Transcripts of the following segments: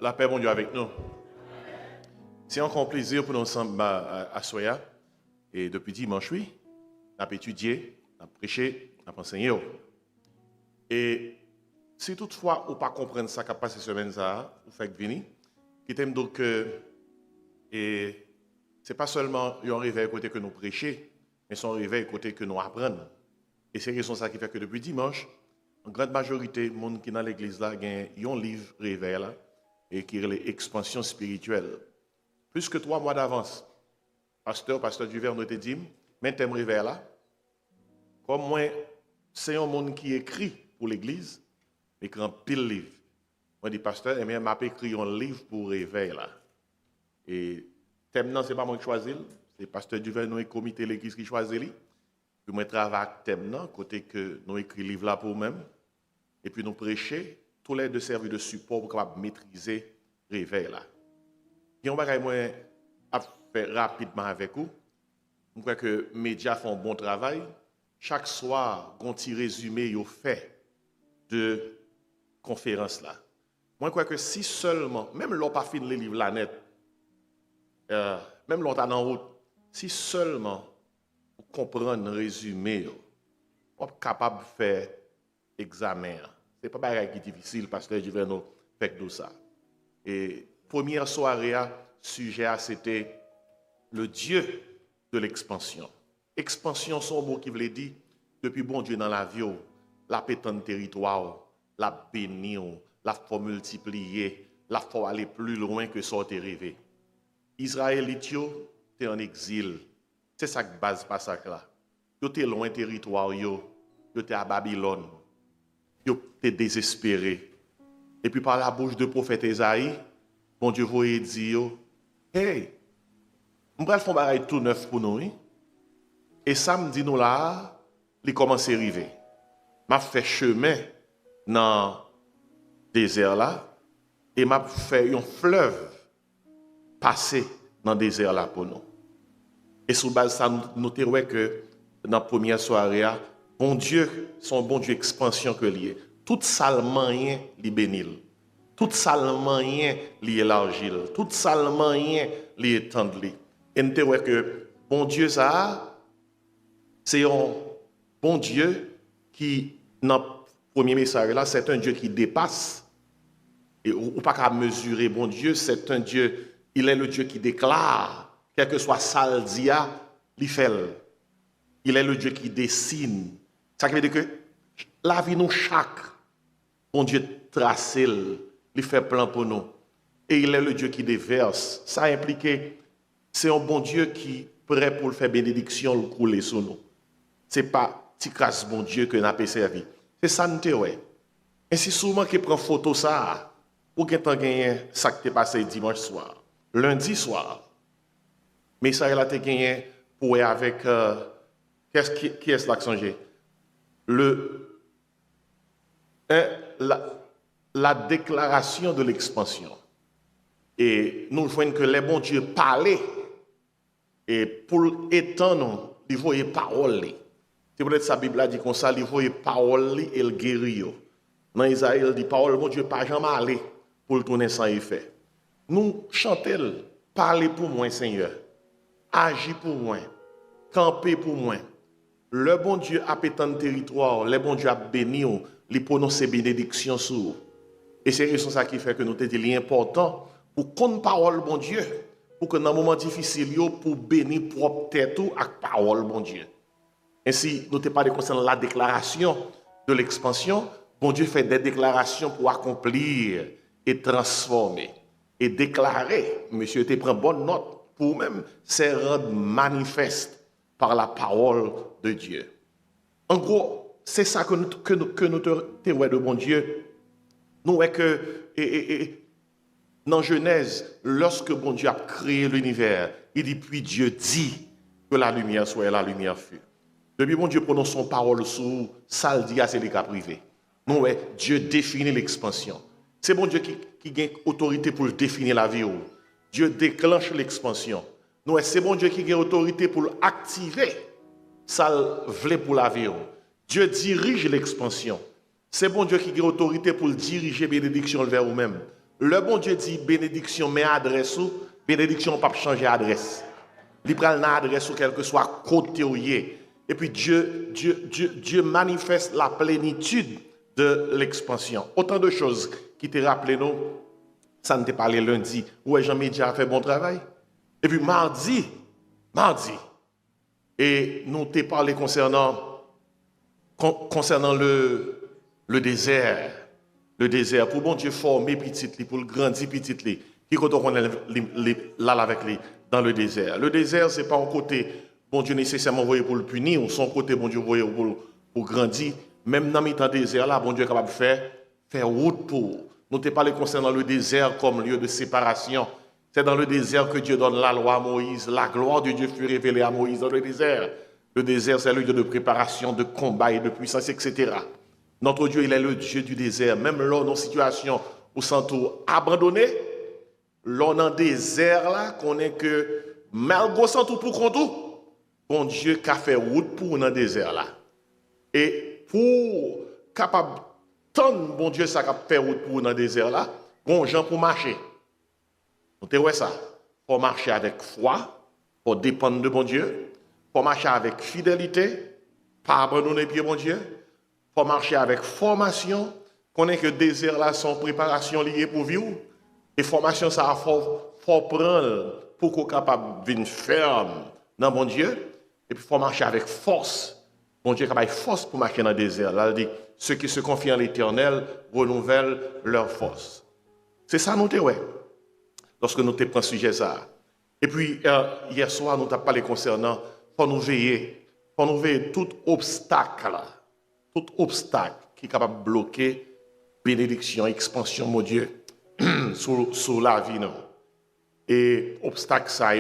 La paix, mon Dieu, avec nous. C'est encore un plaisir pour nous ensemble à Soya. Et depuis dimanche, oui, on a étudié, on a prêché, on a enseigné. Et si toutefois, on ne pas comprendre ça, qu'a passé cette semaine, vous faites venir, qui t'aime donc que ce n'est pas seulement un réveil côté que nous prêchons, mais son réveil côté que nous apprenons. Et c'est raison ça qui fait que depuis dimanche, en grande majorité, les gens qui sont dans l'église là, ils ont un livre réveil là, et qui est l'expansion spirituelle. Plus que 3 mois d'avance, pasteur Duverne nous a dit, mais thème réveil là, comme moi, c'est un monde qui écrit pour l'église, écrit un pile livre. Moi, je dis, pasteur, et m'a écrit un livre pour réveil là. Et thème non, ce n'est pas moi qui choisis, c'est pasteur Duverne, nous, comité de l'église qui choisit. Puis moi, je travaille avec thème non, côté que nous écrit livre là pour nous-mêmes. Et puis nous prêcher, tous les deux servir de support pour capable maîtriser le réveil là. Et on va faire rapidement avec vous. Je crois que les médias font un bon travail. Chaque soir, un petit résumé est fait de conférence là. Moi, je crois que si seulement, même l'on pas fini les livres là net, même l'on est en route, si seulement vous comprenez le résumé, vous êtes capable de faire examen. Ce n'est pas quelque chose qui est difficile parce que je vais nous faire tout ça. Et première soirée, sujet c'était le Dieu de l'expansion. Expansion, son mot qui voulait dire depuis bon Dieu dans la vie, la pétante territoire, la bénir, la faut multiplier, la faut aller plus loin que ça t'est rêvé. Israélite, t'es en exil. C'est ça que base passage là. Yo t'es loin territoire yo t'es à Babylone. Yo t'es désespéré. Et puis par la bouche de prophète Esaïe, bon Dieu vous dit hey, on va faire un bagage tout neuf pour nous. Hein? Et samedi nous là, il commence à arriver. M'a fait chemin dans le désert là et m'a fait un fleuve passer dans le désert là pour nous. Et sous base ça nous te que dans la première soirée, bon Dieu, son bon Dieu expansion que lié. Tout sale moyen li bénil. Tout sale moyen li élargil. Tout sale moyen li étendli. Et nous te que bon Dieu ça c'est un bon Dieu qui dans le premier message là, c'est un Dieu qui dépasse et ou pas qu'à mesurer bon Dieu, c'est un Dieu, il est le Dieu qui déclare quel que soit saldia, il fait. Il est le Dieu qui dessine. Ça veut dire que la vie nous chaque, bon Dieu tracé, il fait plan pour nous. Et il est le Dieu qui déverse. Ça implique c'est un bon Dieu qui est prêt pour faire bénédiction, le couler sur nous. Ce n'est pas petit casse bon Dieu que nous avons servi. C'est ça nous te ouais. Et si souvent qui prend photo ça, pour que tu gagné ça qui t'est passé dimanche soir, lundi soir. Mais ça, il a été gagné pour avec. Qui est-ce là que songé? La déclaration de l'expansion. Et nous voyons que les bons dieux parlaient. Et pour étendre, ils voyaient parole. C'est peut-être sa Bible a dit comme ça, ils voyaient parole et le guérit. Dans Isaïe, il dit parole, mon Dieu, pas jamais aller pour le tourner sans effet. Nous chantons, parlez pour moi, Seigneur. Agis pour moi, camper pour moi. Le bon Dieu a pété le territoire, le bon Dieu a béni, il prononce bénédictions sur vous. Et c'est ça qui fait que nous te dit important pour qu'on parole bon Dieu, pour que dans un moment difficile, pour bénir propre tête avec parole bon Dieu. Ainsi, nous te parlons concernant la déclaration de l'expansion. Bon Dieu fait des déclarations pour accomplir et transformer. Et déclarer, monsieur, tu prends bonne note. Pour même se rendre manifeste par la parole de Dieu. En gros, c'est ça que nous te de bon Dieu. Nous voyons que dans Genèse, lorsque bon Dieu a créé l'univers, il dit, puis Dieu dit que la lumière soit et la lumière fut. Depuis bon Dieu prononce son parole sous Saldia, c'est les cas privés. Nous voyons Dieu définit l'expansion. C'est bon Dieu qui a autorité pour définir la vie. Dieu déclenche l'expansion. Nous, c'est bon Dieu qui a autorité pour activer ça voulait pour la vie. Dieu dirige l'expansion. C'est bon Dieu qui a autorité pour diriger bénédiction vers vous-même. Le bon Dieu dit bénédiction, mais adresse ou, bénédiction, pas changer adresse. Il prend l'adresse ou quel que soit côté où il est. Et puis Dieu manifeste la plénitude de l'expansion. Autant de choses qui te rappelé nous, ça ne t'est parlé lundi, où Jean-Média a fait bon travail. Et puis mardi, et nous t'ai parlé concernant le désert. Le désert, pour bon Dieu former petit, pour le grandir petit, qui quand on est là avec lui dans le désert. Le désert, ce n'est pas un côté, bon Dieu nécessairement voyé pour le punir, ou son côté, bon Dieu voyé pour grandir. Même dans le désert, là, bon Dieu est capable de faire route pour. Nous t'ai parlé concernant le désert comme lieu de séparation. C'est dans le désert que Dieu donne la loi à Moïse. La gloire de Dieu fut révélée à Moïse dans le désert. Le désert, c'est le lieu de préparation, de combat et de puissance, etc. Notre Dieu, il est le Dieu du désert. Même là, dans une situation où sont abandonnés, là, dans le désert, là, qu'on est que, malgré sans tout pour qu'on tout, bon Dieu qui a fait route pour dans le désert, là. Et pour capable, tant bon Dieu, ça a fait route pour dans le désert, là, bon gens pour marcher. Vous voyez ça? Il faut marcher avec foi, pour dépendre de bon Dieu, il faut marcher avec fidélité, pas abandonner pied bon Dieu. Il faut marcher avec formation, qu'on ait que désir là, son préparation liée pour vivre. Et formation, ça, faut prendre pour qu'on soit capable de venir ferme dans mon Dieu. Et puis, il faut marcher avec force. Mon Dieu est capable de force pour marcher dans le désert. Là, il dit, ceux qui se confient en l'Éternel renouvellent leur force. C'est ça, nous, ouais. Lorsque nous te prenons sujet ça. Et puis, hier soir, nous t'avons parlé concernant, pour nous veiller tout obstacle là. Tout obstacle qui est capable de bloquer bénédiction, expansion, mon Dieu, sur la vie. Non? Et obstacle, ça,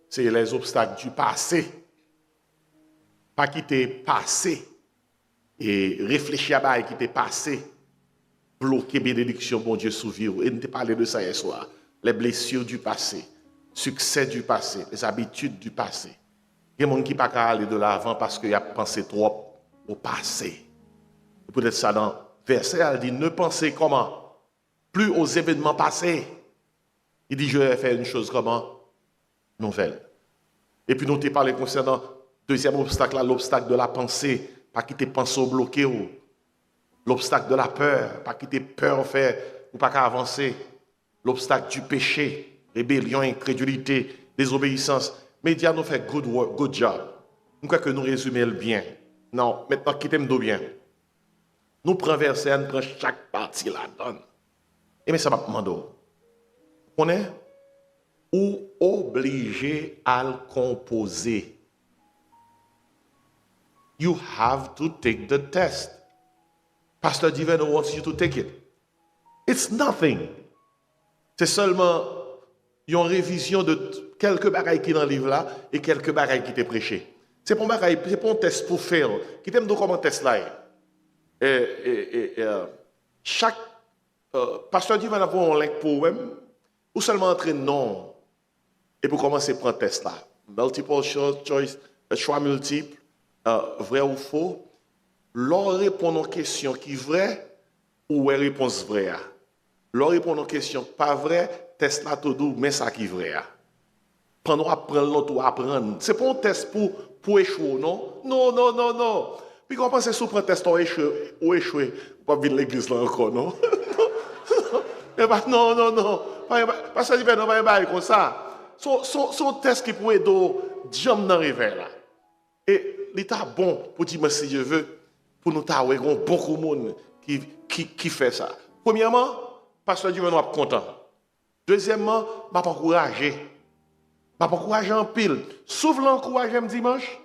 c'est les obstacles du passé. Pas qui t'est passé. Et réfléchir à ce qui t'est passé. Bloquer bénédiction, mon Dieu, sous vie. Et nous t'ai parlé de ça hier soir. Les blessures du passé. Succès du passé. Les habitudes du passé. Il y a des gens qui ne peuvent pas aller de l'avant parce qu'ils ont pensé trop au passé. Peut-être ça dans le verset, elle dit, ne pensez comment? Plus aux événements passés. Il dit, je vais faire une chose comment? Nouvelle. Et puis nous t'ai parlé concernant deuxième obstacle, là, l'obstacle de la pensée, pas quitter pensée bloquée ou l'obstacle de la peur, pas quitter peur fait ou pas qu'à avancer. L'obstacle du péché, rébellion, incrédulité, désobéissance. Média nous fait good work, good job. Nous crois que nous résumons le bien. Non, maintenant quittez-moi bien. Nous prenons verset, nous prenons chaque partie là-dedans. Et mais ça va demander. On est ou obligé à le composer. You have to take the test. Pastor Divino wants you to take it. It's nothing. C'est seulement une révision de quelques bagailles qui dans le livre là et quelques bagailles qui t'est prêché. C'est pas un test pour faire. Qui t'aime donc comment test là? Chaque pasteur Dieu va avoir un link pour vous-même ou seulement entrer non et pour commencer à prendre test là. Multiple choice, choix multiple, vrai ou faux. Leur répondre aux questions qui vraie ou est réponse vraie. Leur répondre aux questions pas vraies, test là tout doux, mais ça qui vrai. Pendant apprendre l'autre ou apprendre. C'est pas un test pour échouer, non? Non. Puis quand on pense sur un test ou échouer, pas venir l'église là encore, non? Non. Parce que ça non, pas comme ça. Son test qui pourrait aider jambes dans le réveil là. Et l'état bon pour dire si je veux, pour nous t'avoir beaucoup de monde qui fait ça. Premièrement, pasteur Dieu va content. Deuxièmement, m'a encouragé. M'a encouragé en pile. Sauf l'encourager dimanche.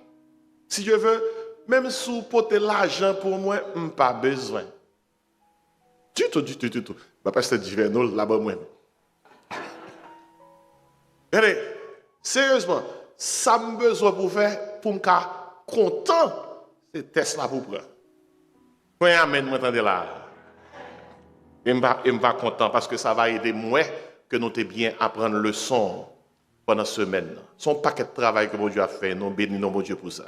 Si je veux, même si porter l'argent pour moi, pas besoin. Du tout. Pasteur Dieu là-bas moi. Allez, sérieusement, ça me besoin pour faire pour me content c'est test là pour prendre. Oui, amen, m'entendez là. Et me va content parce que ça va aider moi que nous t'es bien apprendre le son pendant la semaine. Son paquet de travail que mon Dieu a fait, nous bénissons mon Dieu pour ça.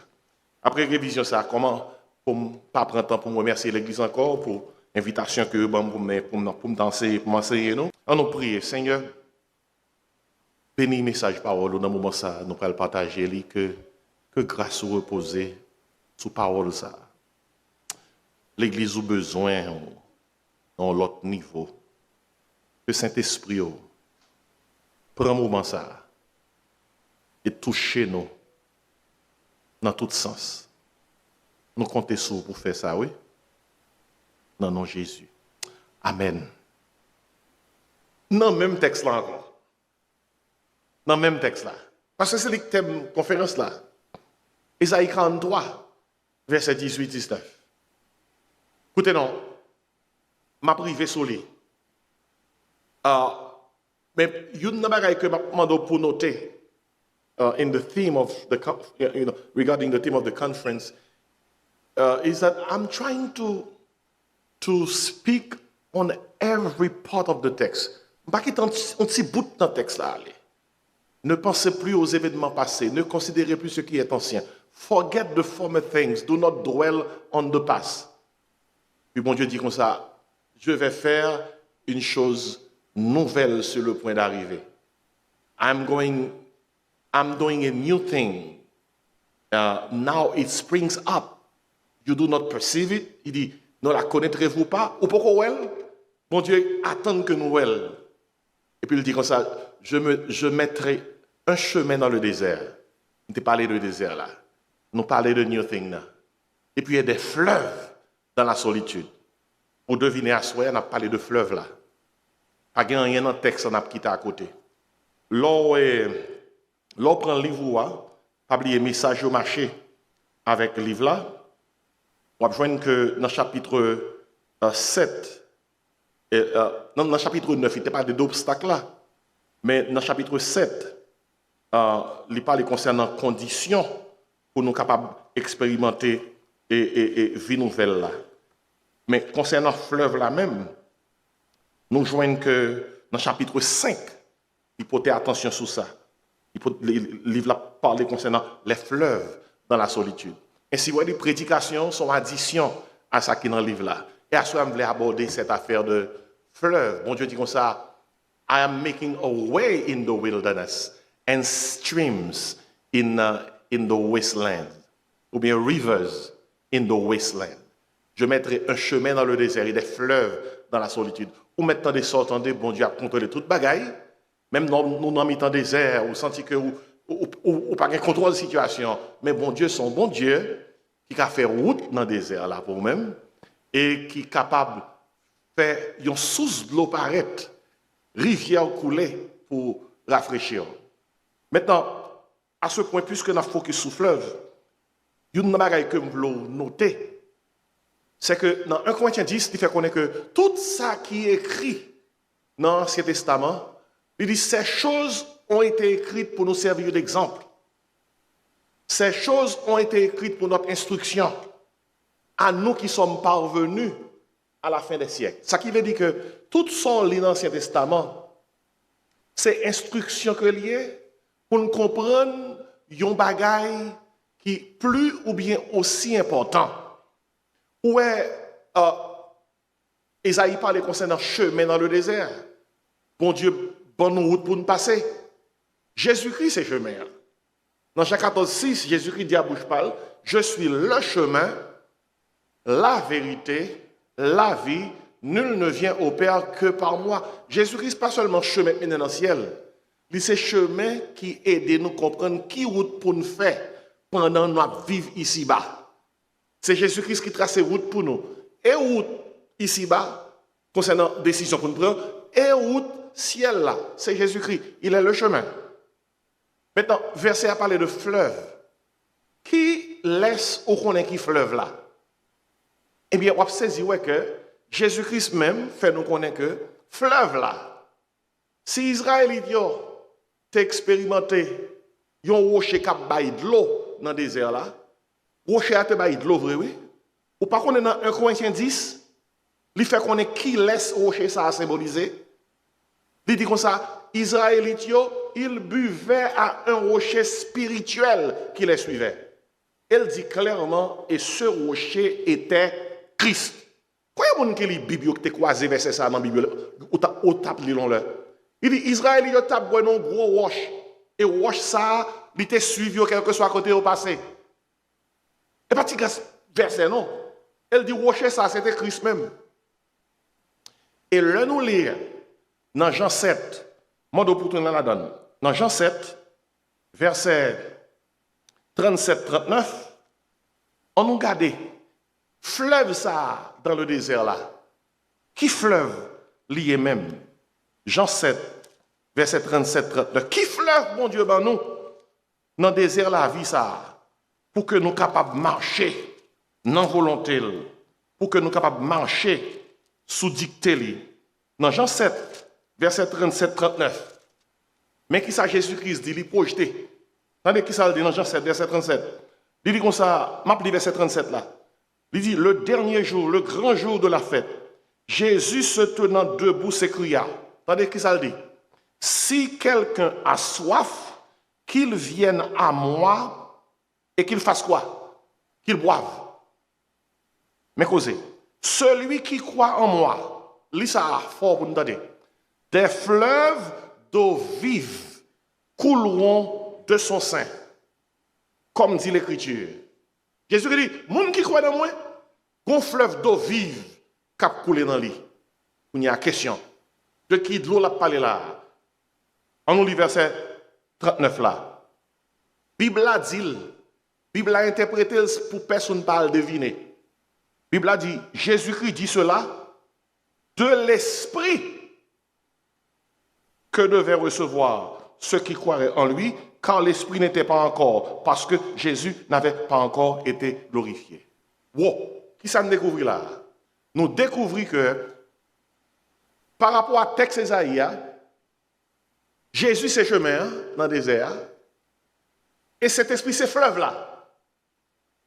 Après révision ça, comment pour pas prendre temps pour me remercier l'église encore pour invitation que pour me danser, pour m'enseigner nous. On nous prie, Seigneur, bénis message parole dans le moment ça, nous allons partager que grâce ou reposer sous parole ça. L'église a besoin dans l'autre niveau. Le Saint-Esprit prend un moment ça et toucher nous dans tout sens. Nous comptons sur vous pour faire ça, oui? Dans le nom de Jésus. Amen. Dans le même texte là encore. Dans le même texte là. Parce que c'est le thème de la conférence là. Isaïe 43, verset 18-19. Écoutez, non. Ma privé sur lui. Mais il y a une chose que je demande pour noter in the theme of the, regarding the theme of the conference is that I'm trying to speak on every part of the text. Pas qu'il y ait un petit bout dans le texte là. Ne pensez plus aux événements passés. Ne considérez plus ce qui est ancien. Forget the former things. Do not dwell on the past. Puis bon Dieu dit comme ça, je vais faire une chose nouvelle sur le point d'arriver. I'm doing a new thing. Now it springs up. You do not perceive it. Il dit, ne la connaîtrez-vous pas? Ou pourquoi elle? Mon Dieu, attends que nous elle. Et puis il dit comme ça, je mettrai un chemin dans le désert. On t'a parlé de désert là. Nous parlons de new thing là. Et puis il y a des fleuves dans la solitude. Pour deviner à soi, on a parlé de fleuves là. Pas rien dans le texte, on a quitté à côté. L'on prend le livre, pas oublier message au marché avec le livre là. On va voir que dans le chapitre 7, dans le chapitre 9, il n'y a pas d'obstacles là. Mais dans le chapitre 7, il parle concernant les conditions pour nous capables d'expérimenter et vie nouvelle là. Mais concernant le fleuve là même, nous voyons que dans le chapitre 5, il faut faire attention sur ça. Le livre là parle concernant les fleuves dans la solitude. Ainsi, les prédications sont addition à ça qui est dans le livre là. Et à ce moment, je voulais aborder cette affaire de fleuve. Bon Dieu dit comme ça, I am making a way in the wilderness and streams in the wasteland. Ou bien rivers in the wasteland. Je mettrai un chemin dans le désert et des fleuves dans la solitude. Ou maintenant des sortes, bon Dieu a contrôlé toute bagaille. Même nous dans le désert, ou senti que ou pas de contrôle de la situation. Mais bon Dieu, son bon Dieu, qui a fait route dans le désert là pour nous-mêmes, et qui est capable de faire une source de l'eau paraître, rivière couler pour rafraîchir. Maintenant, à ce point, puisque nous avons focus sur le fleuve, il y a une chose que nous voulons noter, c'est que dans 1 Corinthiens 10, il fait connaître que tout ça qui est écrit dans l'Ancien Testament, il dit ces choses ont été écrites pour nous servir d'exemple. Ces choses ont été écrites pour notre instruction, à nous qui sommes parvenus à la fin des siècles. Ça qui veut dire que tout son lit dans l'Ancien Testament, c'est instruction que lié pour nous comprendre un bagaille qui est plus ou bien aussi important. Où est Isaïe parle concernant chemin dans le désert. Bon Dieu, bonne route pour nous passer. Jésus-Christ, c'est chemin. Dans Jean 14, 6, Jésus-Christ dit à bouche pâle, je suis le chemin, la vérité, la vie, nul ne vient au Père que par moi. Jésus-Christ, pas seulement chemin dans le ciel, c'est chemin qui aide nous à comprendre qui route pour nous faire pendant notre vivre ici-bas. C'est Jésus-Christ qui trace route pour nous. Et route ici-bas, concernant la décision pour nous prendre, et route ciel là, c'est Jésus-Christ. Il est le chemin. Maintenant, verset a parlé de fleuve. Qui laisse au connaître qui fleuve là? Eh bien, on va saisir que Jésus-Christ même fait nous connaître que fleuve là. Si Israël t'a expérimenté un rocher qui a de l'eau dans le désert là, rocher a te de l'eau vrai oui. Ou par contre dans 1 Corinthiens 10, il fait qu'on est qui laisse rocher ça à symboliser. Il dit comme ça, Israélites ils buvaient à un rocher spirituel qui les suivait. Elle dit clairement, et ce rocher était Christ. Combien de gens qui lit la Bible qui croisé verset ça dans la Bible ou tape li long là. Il dit Israël il tape un gros roche et roche ça il était suivi quel que soit côté au passé. Et pas petit verset non. Elle dit rocher ça c'était Christ même. Et là nous lire dans Jean 7, mode pour tourner la donne. Dans Jean 7 verset 37-39 on nous garde fleuve ça dans le désert là. Qui fleuve lié même? Jean 7, verset 37-39. Qui fleuve, mon Dieu, ben nous, dans le désert la vie ça, pour que nous capables de marcher dans volonté, pour que nous capables de marcher sous dictée. Dans Jean 7, verset 37-39. Mais qui ça Jésus-Christ dit, il est projeté. Attendez qui ça dit dans Jean 7, verset 37. Il dit comme ça, m'appelle verset 37 là. Il dit, le dernier jour, le grand jour de la fête, Jésus se tenant debout s'écria. Attendez qui ça le dit. Si quelqu'un a soif, qu'il vienne à moi et qu'il fasse quoi? Qu'il boive. Mais causez. Celui qui croit en moi, lis ça fort pour nous entendre. Des fleuves d'eau vive couleront de son sein. Comme dit l'Écriture. Jésus dit, moun qui croit dans moi, un fleuve d'eau vive cap couler dans lui. Il y a une question. De qui de l'eau l'a parlé là? En nous verset 39 là. Bible a dit, Bible a interprété pour personne pas le deviner. Bible a dit, Jésus-Christ dit cela de l'esprit que devaient recevoir ceux qui croiraient en lui, quand l'esprit n'était pas encore, parce que Jésus n'avait pas encore été glorifié. Wow, qui ça nous découvre là? Nous découvrons que par rapport à texte Esaïe, Jésus c'est chemin dans le désert et cet esprit c'est fleuve là.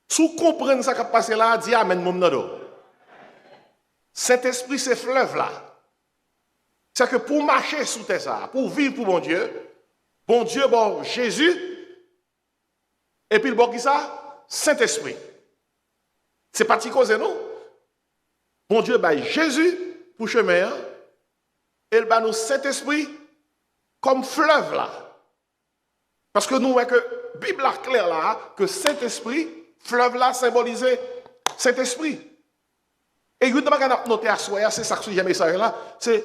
Si vous comprenez ça qui a passé là, dis amen mon nado. Cet esprit c'est fleuve là. C'est que pour marcher sous terre ça, pour vivre pour bon Dieu, bon Jésus, et puis le bon qui ça? Saint-Esprit. C'est pas petit cause non? Bon Dieu, bah Jésus pour chemin, et bah nous Saint-Esprit comme fleuve là. Parce que nous voyons que la Bible est claire là, que Saint-Esprit, fleuve là symbolisé Saint-Esprit. Et vous avez noté à soi, c'est ça que j'ai message là, c'est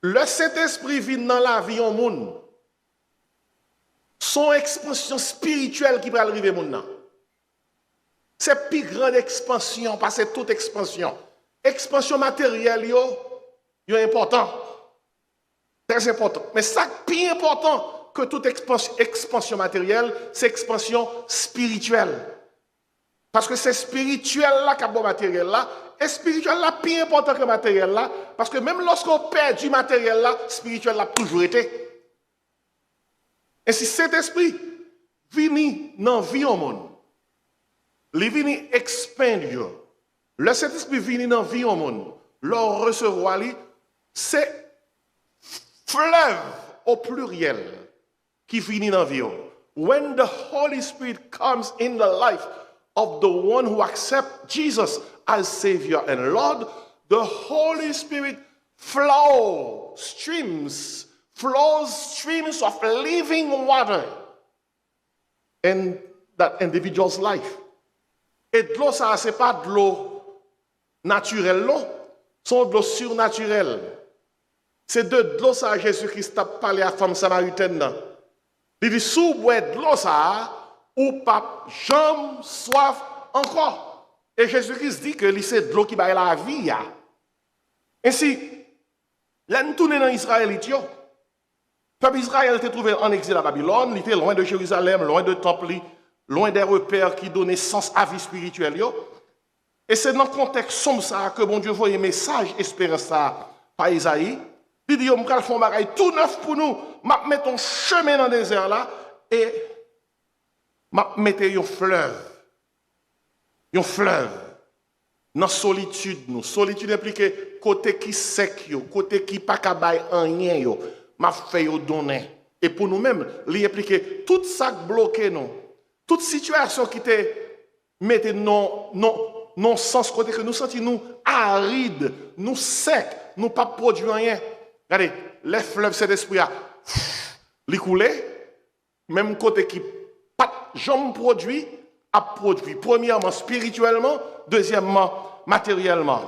le Saint-Esprit vient dans la vie en monde. Son expansion spirituelle qui va arriver maintenant. C'est plus grande expansion, parce que toute expansion. Expansion matérielle, est important. Très important. Mais ça, plus important que toute expansion matérielle, c'est expansion spirituelle. Parce que c'est spirituel là qui a bon matériel là. Et spirituel là, plus important que matériel là. Parce que même lorsqu'on perd du matériel là, spirituel là toujours été. Et si cet esprit vient dans la vie au monde, il vient expandir. Le Saint-Esprit vient dans la vie au monde, leur recevoir, c'est fleuve au pluriel qui vient dans la vie. When the Holy Spirit comes in the life of the one who accepts Jesus as Savior and Lord, the Holy Spirit flows streams of living water in that individual's life. Et de l'eau, ça, ce n'est pas de l'eau naturelle, non. C'est de l'eau surnaturelle. C'est de l'eau, ça, Jésus-Christ a parlé à la femme samaritaine. Il dit, si vous boivez de l'eau, ça, ou pas, jamais soif encore. Et Jésus-Christ dit que c'est de l'eau qui va la vie. Ainsi, là, nous tournons dans Israël, le peuple Israël était trouvé en exil à Babylone, il était loin de Jérusalem, loin de temple, loin des repères qui donnaient sens à la vie spirituelle. Et c'est dans le contexte sombre ça que bon Dieu voit un message espérance ça par Isaïe. Il dit, on va faire un bagage tout neuf pour nous. Je mettre un chemin dans le désert là et je mettre un fleuve. Un fleuve. Dans la solitude, nous. Solitude implique côté qui sec, côté qui pas capable rien, m'a fait donner. Et pour nous-mêmes, il implique tout ça bloqué nous. Toute situation qui te mette non non sens côté que nous sentons nous arides, nous secs, nous pas produire rien. Regardez, les fleuves cet esprit a les couler, même côté qui pas jamais produit, a produit. Premièrement spirituellement, deuxièmement matériellement.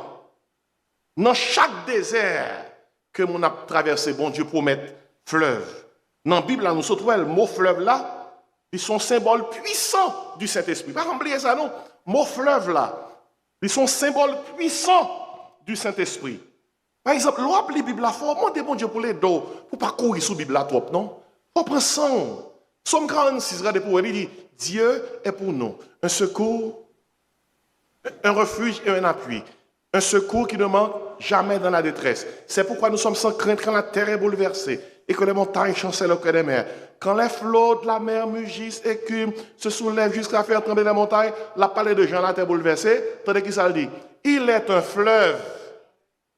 Dans chaque désert que nous avons traversé, bon Dieu promet fleuve. Dans la Bible, nous trouvons le mot fleuve là, ils sont symboles puissants du Saint-Esprit. Pas oublier ça, non? Mot fleuve là, ils sont symboles puissants du Saint-Esprit. Par exemple, l'on appelle la Bible là, il faut demander bon Dieu pour les dos, pour ne pas courir sous la Bible là trop, non? Il faut prendre sang. Somme 46, regardez pour elle, il dit, Dieu est pour nous un secours, un refuge et un appui. Un secours qui ne manque jamais dans la détresse. C'est pourquoi nous sommes sans crainte quand la terre est bouleversée et que les montagnes chancellent au cœur des mers. Quand les flots de la mer mugissent, écument, se soulèvent jusqu'à faire trembler les montagnes, la palais de Jean, la terre bouleversée, tandis qu'il ça le dit. Il est un fleuve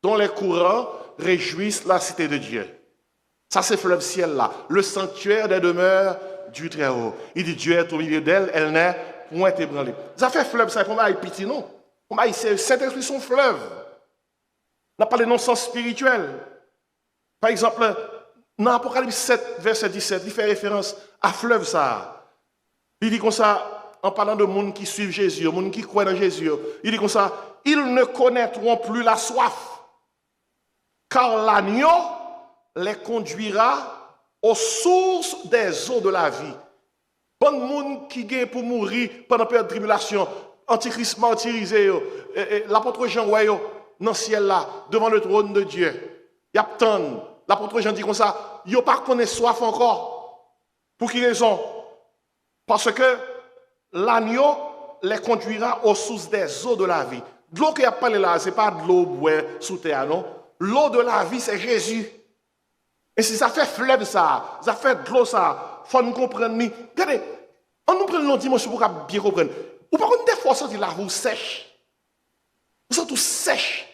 dont les courants réjouissent la cité de Dieu. Ça, c'est fleuve ciel là, le sanctuaire des demeures du Très-Haut. Il dit Dieu est au milieu d'elle, elle n'est point ébranlée. Ça fait fleuve, ça, pour moi, petit, non? C'est Saint-Esprit, son fleuve. On a parlé de non-sens spirituel. Par exemple, dans Apocalypse 7, verset 17, il fait référence à fleuve ça. Il dit comme ça, en parlant de monde qui suivent Jésus, de monde qui croient dans Jésus, il dit comme ça, ils ne connaîtront plus la soif, car l'agneau les conduira aux sources des eaux de la vie. Bon monde qui gagne pour mourir pendant la période de tribulation, antichrist martyrisé, l'apôtre Jean dans le ciel là, devant le trône de Dieu. Il y a tant. L'apôtre Jean dit comme ça, il n'y a pas qu'on ait soif encore. Pour quelle raison? Parce que l'agneau les conduira aux sources des eaux de la vie. De l'eau qu'il a parlé là, ce n'est pas de l'eau sous terre, non? L'eau de la vie, c'est Jésus. Et si ça fait fleuve ça fait de l'eau ça, il faut nous comprendre. Regardez, on nous prend une dimension pour bien comprendre. Ou par contre, des fois, vous sentez la roue sèche. Vous sentez tout sèche.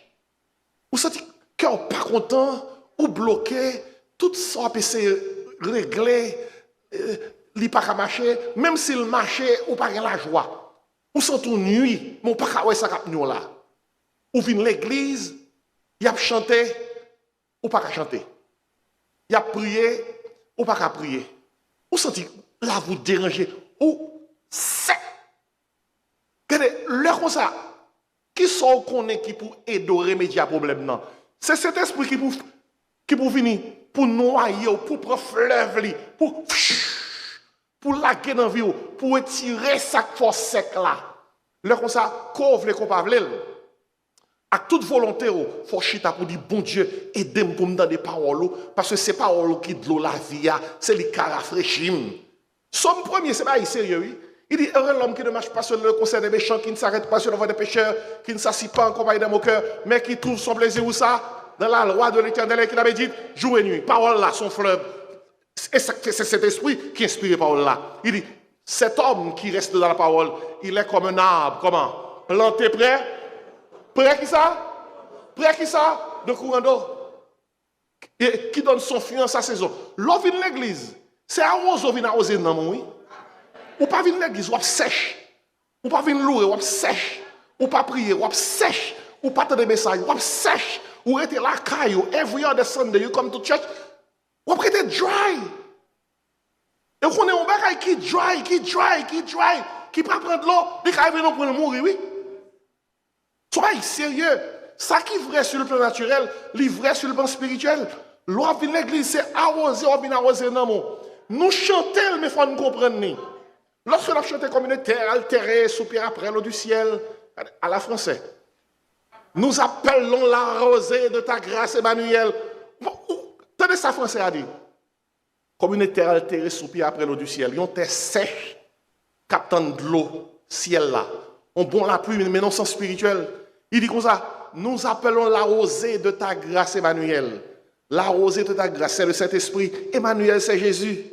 Vous sentez que vous pas content, ou bloqué, tout ça peut se régler, il n'y a pas qu'à marcher, même s'il marche, ou pas la joie. Vous sentez une nuit, mais vous pas qu'à ça nous là. Ou venez l'église, il y a chanté, ou pas qu'à chanter. Il y a prié, ou pas qu'à prier. Vous sentez là vous déranger, ou sec. Regardez, l'heure comme ça, qui sont qu'on est qui pour aider à remédier à problème non? C'est cet esprit qui pour venir, pour noyer, pour prendre fleuve, pour laguer dans la vie, pour retirer sa force sec là. L'heure comme ça, qu'on veut qu'on pas veut. À toute volonté, il faut chita pour dire bon Dieu, aidez-moi pour me donner des paroles, parce que c'est pas paroles qui de l'eau la vie, c'est les qui rafraîchissent. Somme premier, c'est pas sérieux, oui. Il dit, heureux l'homme qui ne marche pas sur le conseil des méchants, qui ne s'arrête pas sur la voie des pécheurs, qui ne s'assit pas en compagnie de moqueurs, mais qui trouve son plaisir où ça? Dans la loi de l'Éternel qui l'avait dit, jour et nuit. Parole là, son fleuve. Et c'est cet esprit qui inspire la parole là. Il dit, cet homme qui reste dans la parole, il est comme un arbre, comment? Planté près. Près qui ça? Près qui ça? De courant d'eau. Qui donne son fruit en sa saison. L'eau vient de l'église. C'est arrosé, vient arroser dans mon oui. Ou pas venir l'église, ou sèche. Ou pas venir louer, ou sèche. Ou pas prier, ou sèche. Ou pas te des messages, ou sèche. Ou être là, caillou, every other Sunday, you come to church. Ou être dry. Et on est un bagage qui dry, qui pas prendre l'eau, qui arrive non pour mourir, oui. Soyez sérieux. Ça qui est vrai sur le plan naturel, est vrai sur le plan spirituel. L'eau vient l'église, c'est arrosé, on vient arroser dans mon. Nous chantons, mais il faut nous comprendre. Lorsque nous chantons comme une terre altérée, soupir après l'eau du ciel, à la française, nous appelons la rosée de ta grâce, Emmanuel. Tenez ça, français a dit. Comme une terre altérée, soupir après l'eau du ciel. Une terre sèche, captant de l'eau, ciel là. On bon la pluie, mais non sans spirituel. Il dit comme ça, nous appelons la rosée de ta grâce, Emmanuel. La rosée de ta grâce, c'est le Saint-Esprit. Emmanuel, c'est Jésus.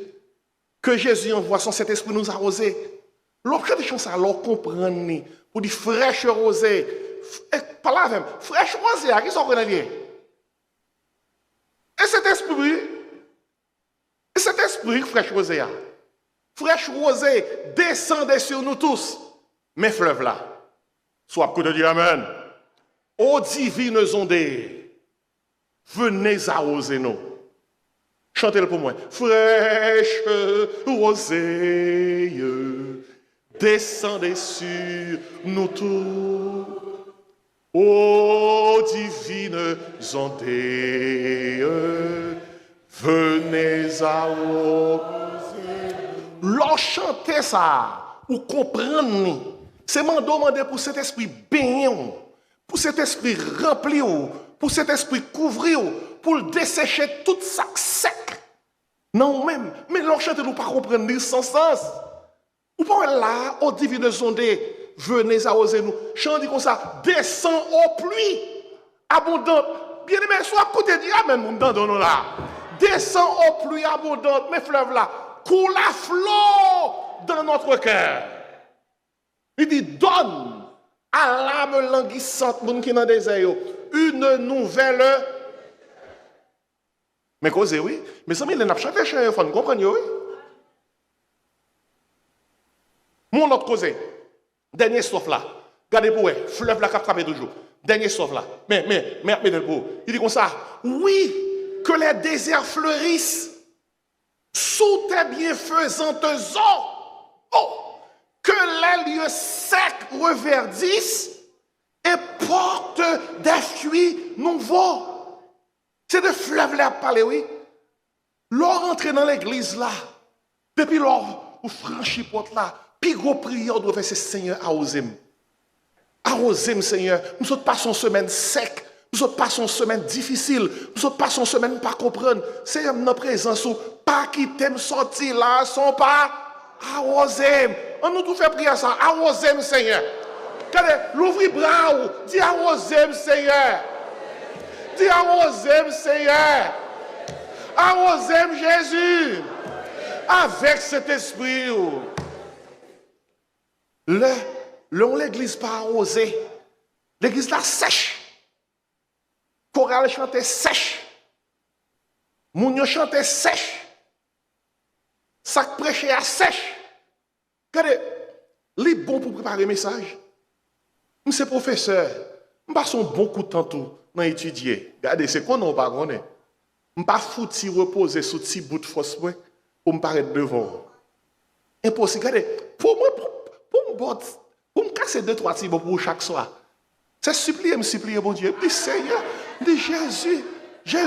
Que Jésus envoie son Saint-Esprit nous arroser. L'objet de chance, alors comprendre, pour dire fraîche rosée. Par là même, fraîche rosée, à qui s'en connaît bien? Et cet esprit, fraîche rosée, descendez sur nous tous. Mais fleuve là, Soit que de dire Amen. Ô divines ondées, venez arroser nous. Chantez-le pour moi. Fraîche rosée, descendez sur nous tous. Ô divines ondées, venez arroser. L'on chanter ça, ou comprendre, c'est demander pour cet esprit baigné, pour cet esprit rempli, pour cet esprit couvrir, pour le dessécher tout ça sec. Non même, mais l'on chante nous pas comprendre sans sens. Ou pas là, aux divines ondées, venez arroser nous. Chante comme ça, descend aux pluies abondantes. Bien aimé, soit côté dit Amen, dans nous là. Descend aux pluies abondantes, mes fleuves là, coule à flot dans notre cœur. Il dit, donne à l'âme languissante, moun qui dans des désert, une nouvelle. Mais causez, oui. Mais ça, il n'a pas chanté, il faut comprendre, oui. Mon autre causé, dernier sauf là. Regardez pour vous, fleuve là qui a frappé toujours. Dernier sauf là. Mais, il dit comme ça, oui, que les déserts fleurissent sous tes bienfaisantes eaux. Oh! Que les lieux secs reverdissent et portent des fruits nouveaux. C'est de fleuves là à parler, oui. L'or rentre dans l'église là. Depuis l'or, ou franchi porte là. Puis gros prière doit faire, c'est Seigneur, arrosez-moi. Arrosez-moi, Seigneur. Nous sommes passons une semaine sec. Nous sommes passons une semaine difficile. Nous sommes passons une semaine pas comprendre. Seigneur, notre présence, pas quitter me sortir là, sans pas arroser. On nous tout fait prier ça. Arrosez-moi, Seigneur. L'ouvrir bras, dis arrosez-moi, Seigneur. Dis arrosez-moi, Seigneur. Arrosez-moi, Jésus. Avec cet esprit. L'église pas arrosée. L'église là sèche. Chorale chantait sèche. Mounio chantait sèche. Sac prêché à sèche. Regardez, les bons pour préparer le message. Je professeur. Je passe un bon coup de temps tout dans étudier. Regardez, c'est qu'on n'a pas connu. Je ne pas foutu reposer sur petit bout de force pour me paraître devant. Impossible. Regardez, pour me casser 2-3 petits pour chaque soir. C'est supplier, mon Dieu. Dis Seigneur, dis Jésus, je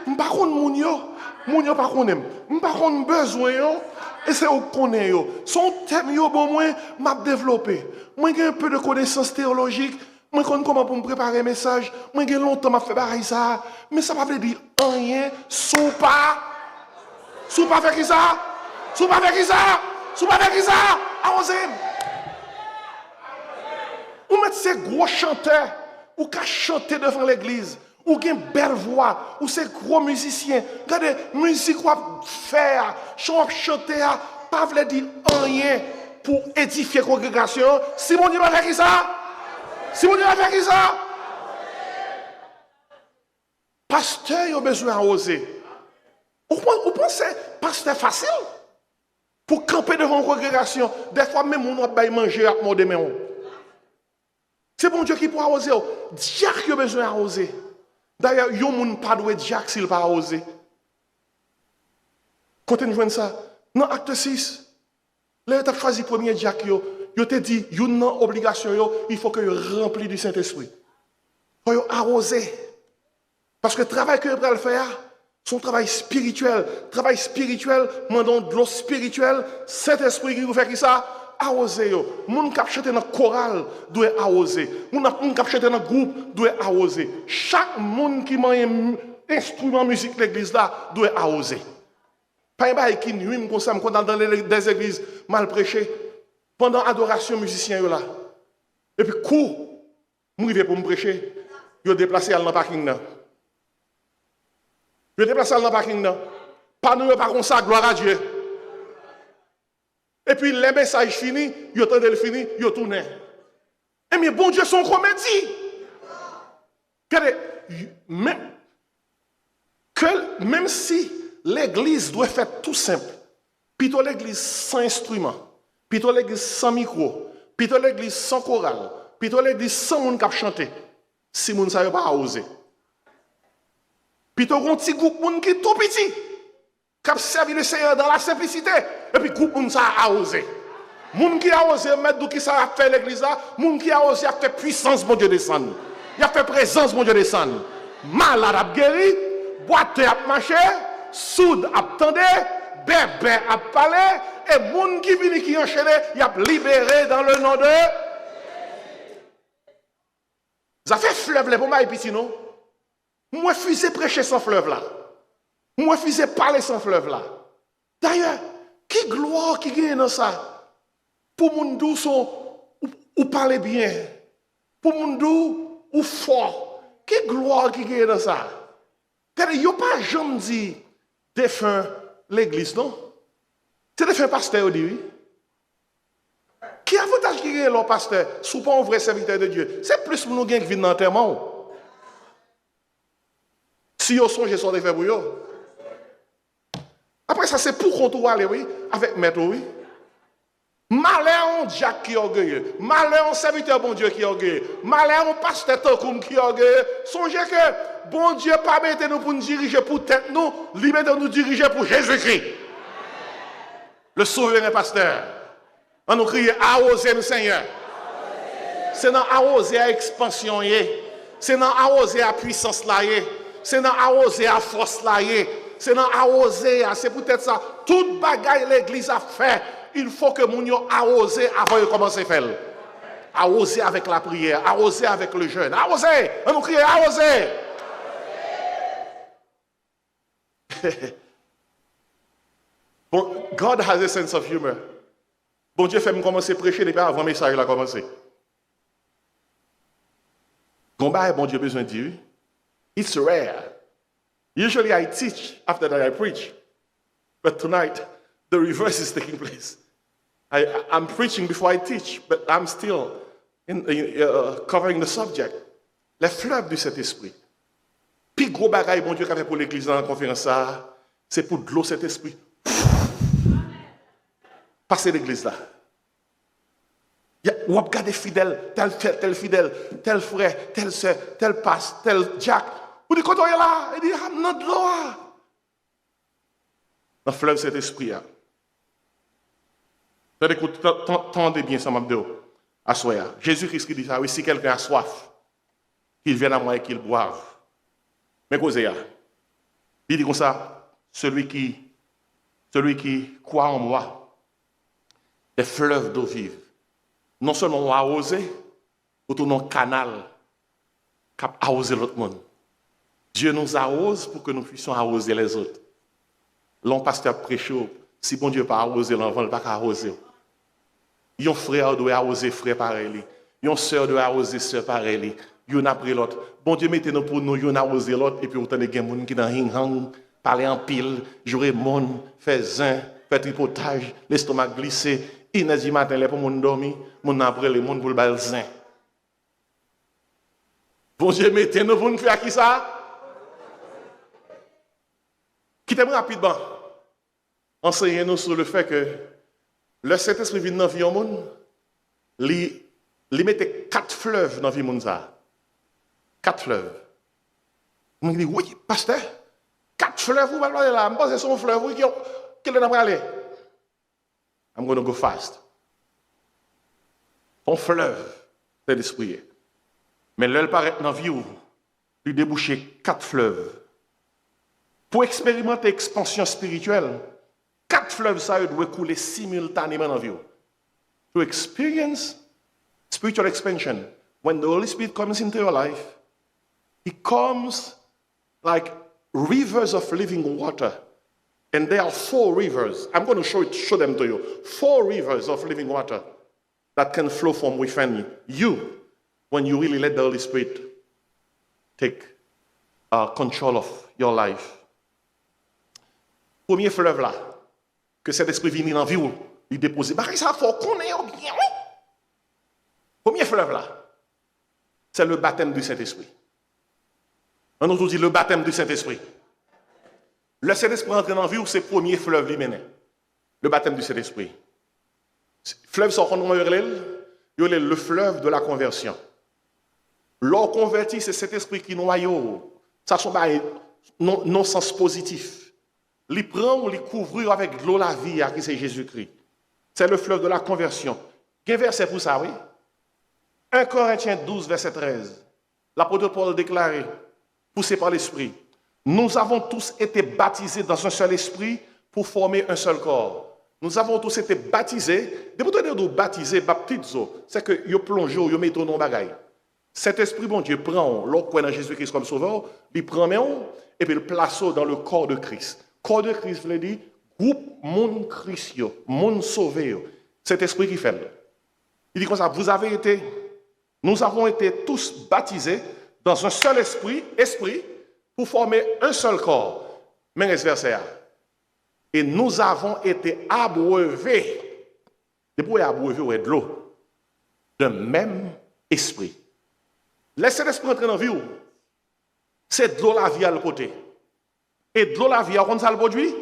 ne pas connaître mon yo pas connaître. Je ne pas connaître besoin. Et c'est où qu'on est. Son thème, bon, moi, m'a développé. Moi, j'ai un peu de connaissances théologiques. Moi, je connais comment pour me préparer un message. Moi, j'ai longtemps m'a fait pareil ça. Mais ça ne veut pas dire rien. Sous pas faire qui ça? Sous pas faire qui ça? Arrosez. Ou mettre ces gros chanteurs, ou qu'à chanter devant l'église, ou qui ont une belle voix, ou ces gros musiciens. Regardez, musique qu'on faire, chanter, pas veut dire rien pour édifier la congrégation. Si mon Dieu va faire qui ça? Pasteur, il a besoin d'arroser. Vous pensez, pasteur facile? Pour camper devant une congrégation, des fois même on va manger à mon demain. C'est bon Dieu qui peut arroser. Diacre a besoin d'arroser. D'ailleurs, il y a des pas de diacre s'il pas arroser. Quand on joue ça, dans l'acte 6, là, tu as choisi le premier diacre, il te dit, il y a une obligation, il faut que vous remplissez du Saint-Esprit. Il faut arroser. Parce que le travail que vous allez faire, son travail spirituel, mandons de l'eau spirituelle, Saint-Esprit qui vous fait qui ça? Arroser yo. Moun k'ap chante dans chorale doit arroser. Moun k'ap chante dans groupe doit arroser. Chaque moun qui m'a un instrument musique l'église là doit arroser. Pas un bail qui nuit comme ça quand dans des églises mal prêchées pendant adoration musicien yo là. Et puis court, m'rivé pour me prêcher, yo déplacé dans le parking là. Yo déplacé dans le parking là. Pas nous pas comme ça gloire à Dieu. Et puis, les messages finis, ils attendent le fini, ils tournent. Et mais bon Dieu, son comédie. Même si l'église doit faire tout simple, plutôt l'église sans instrument, plutôt l'église sans micro, plutôt l'église sans chorale, Puis toi, l'église, 100 moun qui chanté. Si moun sa yo pas osé. Puis toi, un petit groupe moun qui est tout petit. Qui a servi le Seigneur dans la simplicité. Et puis, groupe moun sa a osé. Moun qui a osé mettre qui ça a fait l'église là. Moun qui a osé a fait puissance, mon Dieu descend. Il a fait présence, mon Dieu descend. Malade a guéri. Boiteux a marché. Soud a tendé. Bébé a parlé. Et moun qui vient qui enchaîné, il a libéré dans le nom de. Ça fait fleuve là pour moi et petit non. Moi refusé prêcher sans fleuve là. Moi refusé parler sans fleuve là. D'ailleurs, qui gloire qui gagne dans ça? Pour moun dou son ou parler bien. Pour moun dou ou fort. Qui gloire qui gagne dans ça? Car il y a pas jamais dit défunt l'église non. C'est défunt pasteur dit oui. Qui avantage qui gagne le pasteur sous pas un vrai serviteur de Dieu? C'est plus pour nous qui viennent dans l'enterrement. Si vous songez sur des faits pour vous. Après ça, c'est pour qu'on doit aller, oui, avec maître, oui. Malheur en Jacques qui est orgueilleux. Malheur en serviteur bon Dieu qui est orgueilleux. Malheur en pasteur Tokoum qui est orgueilleux. Songez que bon Dieu pas mettre nous pour nous diriger pour tête nous, lui mettre nous diriger pour Jésus-Christ. Le souverain pasteur. On nous crie à oser le Seigneur. C'est dans à oser à expansion. C'est dans à oser à puissance là. C'est dans à oser à force là. C'est dans à oser. C'est peut-être ça. Toute bagaille l'église a fait. Il faut que moun yo a osé avant de commencer à faire. À oser avec la prière. À oser avec le jeûne. À oser. On nous crie à oser. Bon, God has a sense of humor. Bon Dieu fait me commencer à prêcher depuis avant le message a commencé. Combat, bon Dieu besoin de dire. It's rare. Usually I teach after that I preach. But tonight, the reverse is taking place. I'm preaching before I teach, but I'm still covering the subject. Les fleuves du Saint-Esprit. Puis gros bagaille, bon Dieu, qu'a fait pour l'église dans la conférence, c'est pour de l'eau Saint-Esprit. Passez l'église là. Ou regardez fidèle, tel fidèle, tel frère, tel soeur, tel passe, tel Jack. Vous dites, quand on est là, il dit, I'm not low. Dans le fleuve cet esprit. Tendez bien ça, Mabdeo. Assoya. Jésus-Christ qui dit ça, oui, si quelqu'un a soif, qu'il vienne à moi et qu'il boive. Mais causez là. Il dit comme ça, celui qui croit en moi, des fleuves d'eau vive. Non seulement on a arrosé, ou tout un canal qui a arrosé l'autre monde. Dieu nous arrose pour que nous puissions arroser les autres. L'on pasteur prêche, si bon Dieu pas arroser l'enfant, il ne va pas arroser. Un frère doit arroser frère pareil. Une sœur doit arroser sœur pareil. Yon après l'autre. Bon Dieu mettez-nous pour nous, yon arroser l'autre, et puis autant de gens qui dans hing-hang, parler en pile, jouer monde, faire zin, faire tripotage, l'estomac glissé. Inès du matin, les pour moun dormi, moun après les moun pour le balzin. Bon Dieu, mettez-nous pour nous faire qui ça? Quittez-moi rapidement. Enseignez-nous sur le fait que le Saint-Esprit vient dans la vie du monde, il mettait 4 fleuves dans la vie du monde. 4 fleuves. On dit, oui, pasteur, 4 fleuves, vous allez là, je pense que c'est un fleuve, oui, qui est là pour aller. I'm going to go fast. Ton fleuve, c'est l'esprit. Mais là, il paraît dans la vie où il débouche 4 fleuves. Pour expérimenter l'expansion spirituelle, 4 fleuves, ça doit couler simultanément dans la vie. To experience spiritual expansion, when the Holy Spirit comes into your life, it comes like rivers of living water. And there are 4 rivers. I'm going to show them to you. 4 rivers of living water that can flow from within you when you really let the Holy Spirit take control of your life. Premier fleuve là, que cet esprit vient dans la vie, il dépose. Bah, ça faut qu'on ait bien, oui. Premier fleuve là, c'est le baptême du Saint-Esprit. On nous dit le baptême du Saint-Esprit. Le Saint-Esprit entre dans la vie, c'est le premier fleuve lui mène. Le baptême du Saint-Esprit. Fleuve sort qu'on il est le fleuve de la conversion. L'or converti, c'est cet esprit qui noyau. Ça sont pas non sens positif. Il prend, il couvre avec de l'eau la vie, qui c'est Jésus-Christ. C'est le fleuve de la conversion. Quel verset pour ça, oui? 1 Corinthiens 12, verset 13. L'apôtre Paul déclarait, poussé par l'esprit, nous avons tous été baptisés dans un seul esprit pour former un seul corps. Nous avons tous été baptisés. Depuis que nous baptisés, baptizo, c'est que vous plongez, vous mettez dans le bagaille. Cet esprit, bon Dieu, prend, l'on dans Jésus-Christ comme sauveur, il prend et puis il place dans le corps de Christ. Corps de Christ, veut dire, groupe, monde Christ, monde sauvé. Cet esprit qui fait. Il dit comme ça, nous avons été tous baptisés dans un seul esprit, pour former un seul corps. Mais ce verset là. Et nous avons été abreuvés. Depuis abreuvés, ou de l'eau. D'un même esprit. Laissez l'esprit entrer dans la vie. C'est de l'eau la vie à le côté. Et de l'eau la vie, on ça le produit?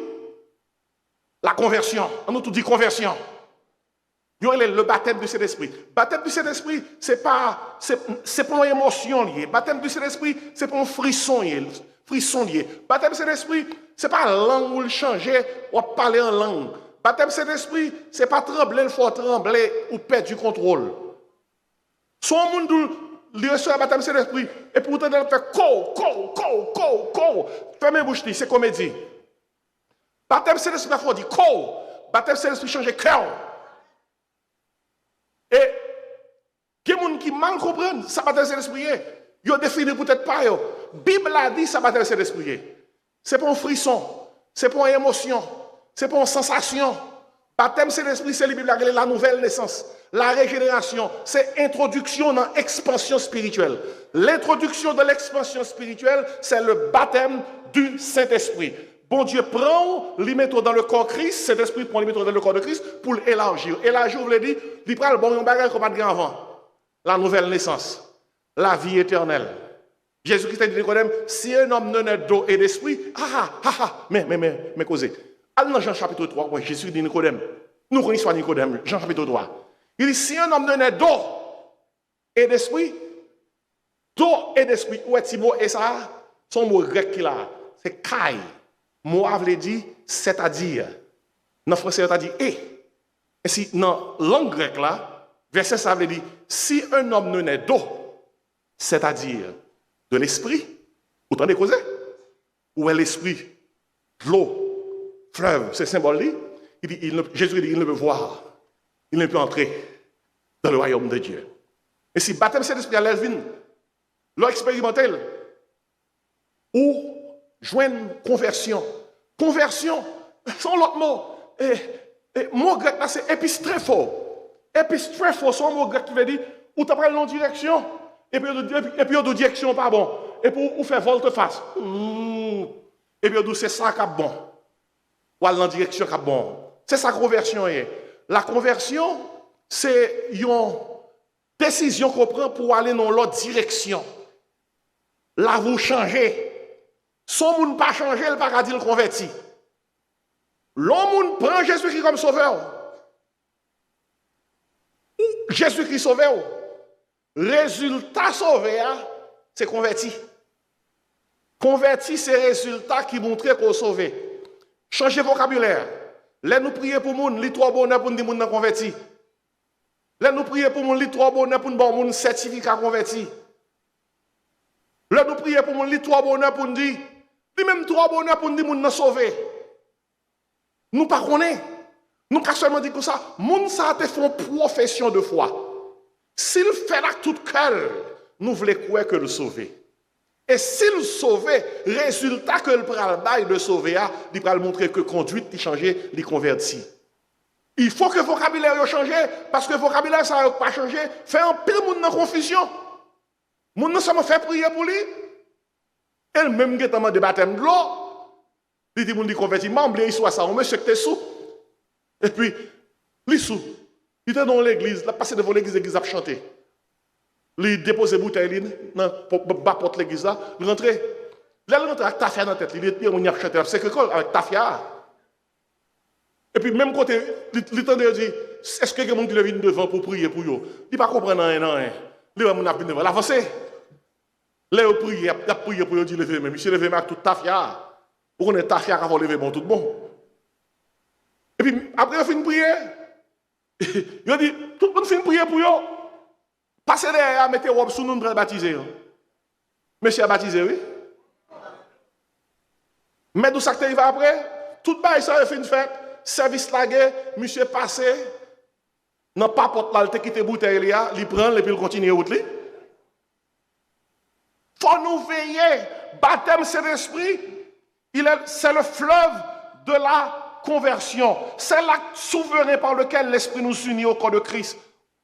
La conversion. On nous tout dit conversion. Le baptême du Saint-Esprit. Le baptême du Saint-Esprit, c'est pas une émotion liée. Le baptême du Saint-Esprit, c'est pas un frisson lié. Le baptême du Saint-Esprit, c'est pas la langue où il changeait ou parler en langue. Le baptême du Saint-Esprit, c'est pas trembler, il faut trembler ou perdre du contrôle. Son monde il reçoit le baptême du Saint-Esprit et pourtant il fait co. Fermez bouche, c'est comédie. Le baptême du Saint-Esprit, il faut dire co. Le baptême du Saint-Esprit change cœur. Et il y a des gens qui mal comprennent ça baptême de l'esprit. Ils ont défini peut-être pas. La Bible a dit ça baptême de l'esprit. Ce n'est pas un frisson, ce n'est pas une émotion, ce n'est pas une sensation. Baptême de l'esprit, c'est la nouvelle naissance, la régénération. C'est l'introduction dans l'expansion spirituelle. L'introduction de l'expansion spirituelle, c'est le baptême du Saint-Esprit. Bon Dieu prend, il met dans le corps Christ, cet esprit prend, il met dans le corps de Christ pour l'élargir. Élargir, vous voulez dire, il prend le bon bagage qu'on va dire avant. La nouvelle naissance, la vie éternelle. Jésus-Christ a dit Nicodème, si un homme ne naît d'eau et d'esprit, mais causez. Allons dans Jean chapitre 3, ouais, Jésus dit Nicodème, nous connaissons Nicodème, Jean chapitre 3. Il dit, si un homme ne naît d'eau et d'esprit, où est-ce mot et ça? Son mot grec qu'il a, c'est kai. Mot veut dire c'est-à-dire. Dans le français, on a dit et. Et si dans la langue grecque là, verset ça veut dire si un homme ne naît d'eau, c'est-à-dire de l'esprit, autant de causer, où est l'esprit, de l'eau, fleuve, c'est symbole. Jésus dit il ne peut voir, il ne peut entrer dans le royaume de Dieu. Et si baptême cet esprit à l'elvin, l'ont expérimenté, ou joindre conversion. Conversion, son l'autre mot. Mot grec là, c'est épistrépho. Épistrépho, son mot grec qui veut dire, ou tu prends une direction, et puis de direction pas bon. Et pour faire volte-face. Et puis c'est ça qui est bon. Ou aller dans la direction qui est bon. C'est ça la conversion est. La conversion, c'est une décision qu'on prend pour aller dans l'autre direction. Là, vous changez. Son monde pas changé, il pas dire le converti. L'homme prend Jésus-Christ comme sauveur. Jésus-Christ sauveur. Résultat sauvé, c'est converti. Converti, c'est résultat qui montre qu'on est sauvé. Changez vocabulaire. Là, nous prions pour moun, li trois bonheur pour nous moun converti. Là, nous prions pour moun, li trois bonheur pour nous bon moun certificat converti. Là, nous prions pour moun, li trois bonheur pour nous dire, li même trois bonheur pour nous dire moun sauvé. Nous pas connaît. Nous pas seulement dire que ça, moun ça te font profession de foi. S'il fait là tout cœur, nous voulons croire que le sauver. Et s'il sauver, résultat que le bail de sauver, il va montrer que conduite qui changé, il converti. Il faut que le vocabulaire change, parce que le vocabulaire ça n'a pas changé, fait un pile monde dans confusion. Moun ne seulement fait prier pour lui. Et même qui est en de baptême de l'eau, il dit moun dit converti, membre il soit ça, on me sait que t'es sous. Et puis, il sous. Il était dans l'église, il a passé devant l'église a chanté. Il dépose bouteille dans la porte de l'église, il rentre. Il rentre avec tafia dans la tête, il dit, on y a chanté, c'est que avec tafia. Et puis même côté, il dit, est-ce que quelqu'un qui vient devant pour prier pour eux? Il ne pas comprendre rien, non. Les gens qui viennent devant, l'avancée. Les gens prient, ils ont prié pour eux, ils lever, mais monsieur levé avec toute tafia. Vous connaissez tafia qui va lever bon, tout bon. Et puis, après, ils finissent de prier. Ils ont dit, tout le monde finit de prier pour eux. Passez derrière, mettez robe sous nous, pour baptiser. Monsieur a baptisé, oui. Mais d'où ça que va après? Tout le monde, ça a fait une fête. Service lagué, monsieur passé. Non, pas porte là, il quitte bouteille, il prend et puis il continue route. Faut nous veiller. Baptême, c'est l'esprit. C'est le fleuve de la conversion. C'est l'acte souverain par lequel l'esprit nous unit au corps de Christ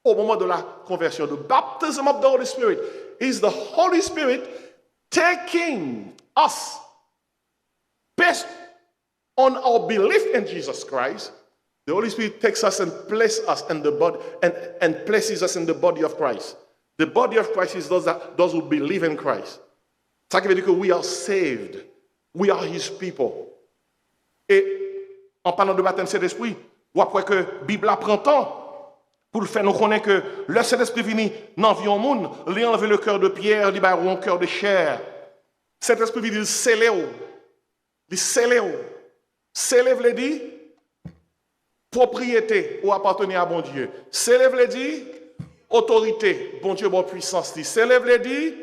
au moment de la conversion. The baptism of the Holy Spirit is the Holy Spirit taking us based on our belief in Jesus Christ. The Holy Spirit takes us and places us in the body and places us in the body of Christ. The body of Christ is those who believe in Christ. Ça veut dire que we are saved. We are His people. Et en parlant de baptême Saint-Esprit, ou après que la Bible apprend temps pour le faire nous connaître que le Saint-Esprit vini dans vie au monde, il a enlevé le cœur de pierre, il a un cœur de chair. Saint-Esprit vini, il scellé. Il scellé. Scellé veut dire propriété ou appartenir à bon Dieu. Scellé veut dire autorité, bon Dieu, bonne puissance. Scellé veut dire,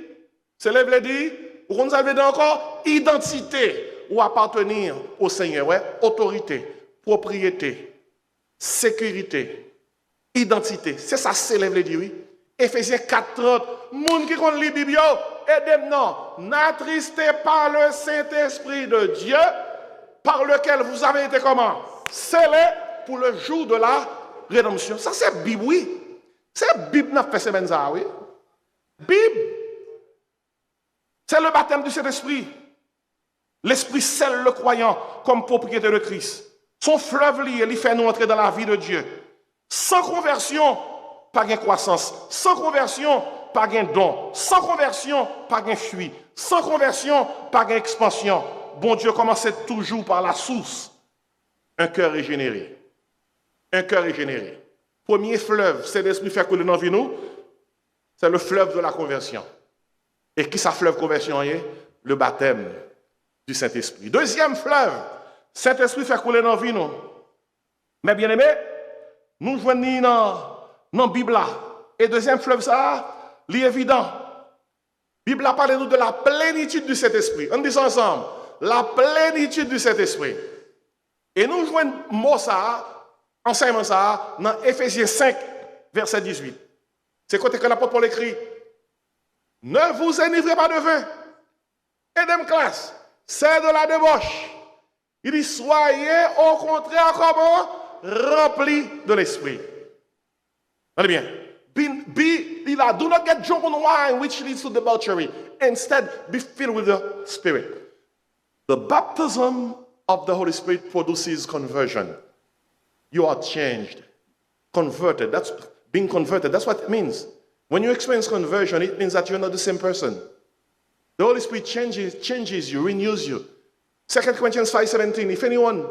vous avez dit encore, identité ou appartenir au Seigneur. Ouais? Autorité, propriété, sécurité, identité. C'est ça, scellé veut dire, oui. Éphésiens 4:30. Moun qui connaît la Bible, aidez-moi. N'attristez pas le Saint-Esprit de Dieu par lequel vous avez été comment? Scellé pour le jour de la rédemption. Ça, c'est Bible, oui. C'est Bible qui a fait semaine ça, oui. Bible. C'est le baptême du Saint-Esprit. L'Esprit scelle le croyant comme propriété de Christ. Son fleuve lié, il fait nous entrer dans la vie de Dieu. Sans conversion, pas de croissance. Sans conversion, pas de don. Sans conversion, pas de fuite. Sans conversion, pas d'expansion. Bon Dieu commençait toujours par la source. Un cœur régénéré. Un cœur régénéré. Premier fleuve, c'est l'esprit fait couler dans nous, c'est le fleuve de la conversion. Et qui ça fleuve conversion est? Le baptême du Saint-Esprit. Deuxième fleuve, Saint-Esprit fait couler dans nous. Mais bien aimé, nous joignons dans la Bible. Et deuxième fleuve, ça, l'évident. La Bible a parlé nous de la plénitude du Saint-Esprit. On dit ça ensemble. La plénitude du Saint-Esprit. Et nous joignons mot ça, enseignement ça, dans Éphésiens 5, verset 18. C'est côté que l'apôtre Paul écrit. Ne vous enivrez pas de vin. Et de classe, c'est de la débauche. Il dit, soyez au contraire comment? Remplis de l'esprit. Allez bien. Do not get drunk on wine, which leads to debauchery. Instead, be filled with the Spirit. The baptism of the Holy Spirit produces conversion. You are changed, converted. That's being converted. That's what it means. When you experience conversion, it means that you're not the same person. The Holy Spirit changes you, renews you. 2 Corinthians 5:17. If anyone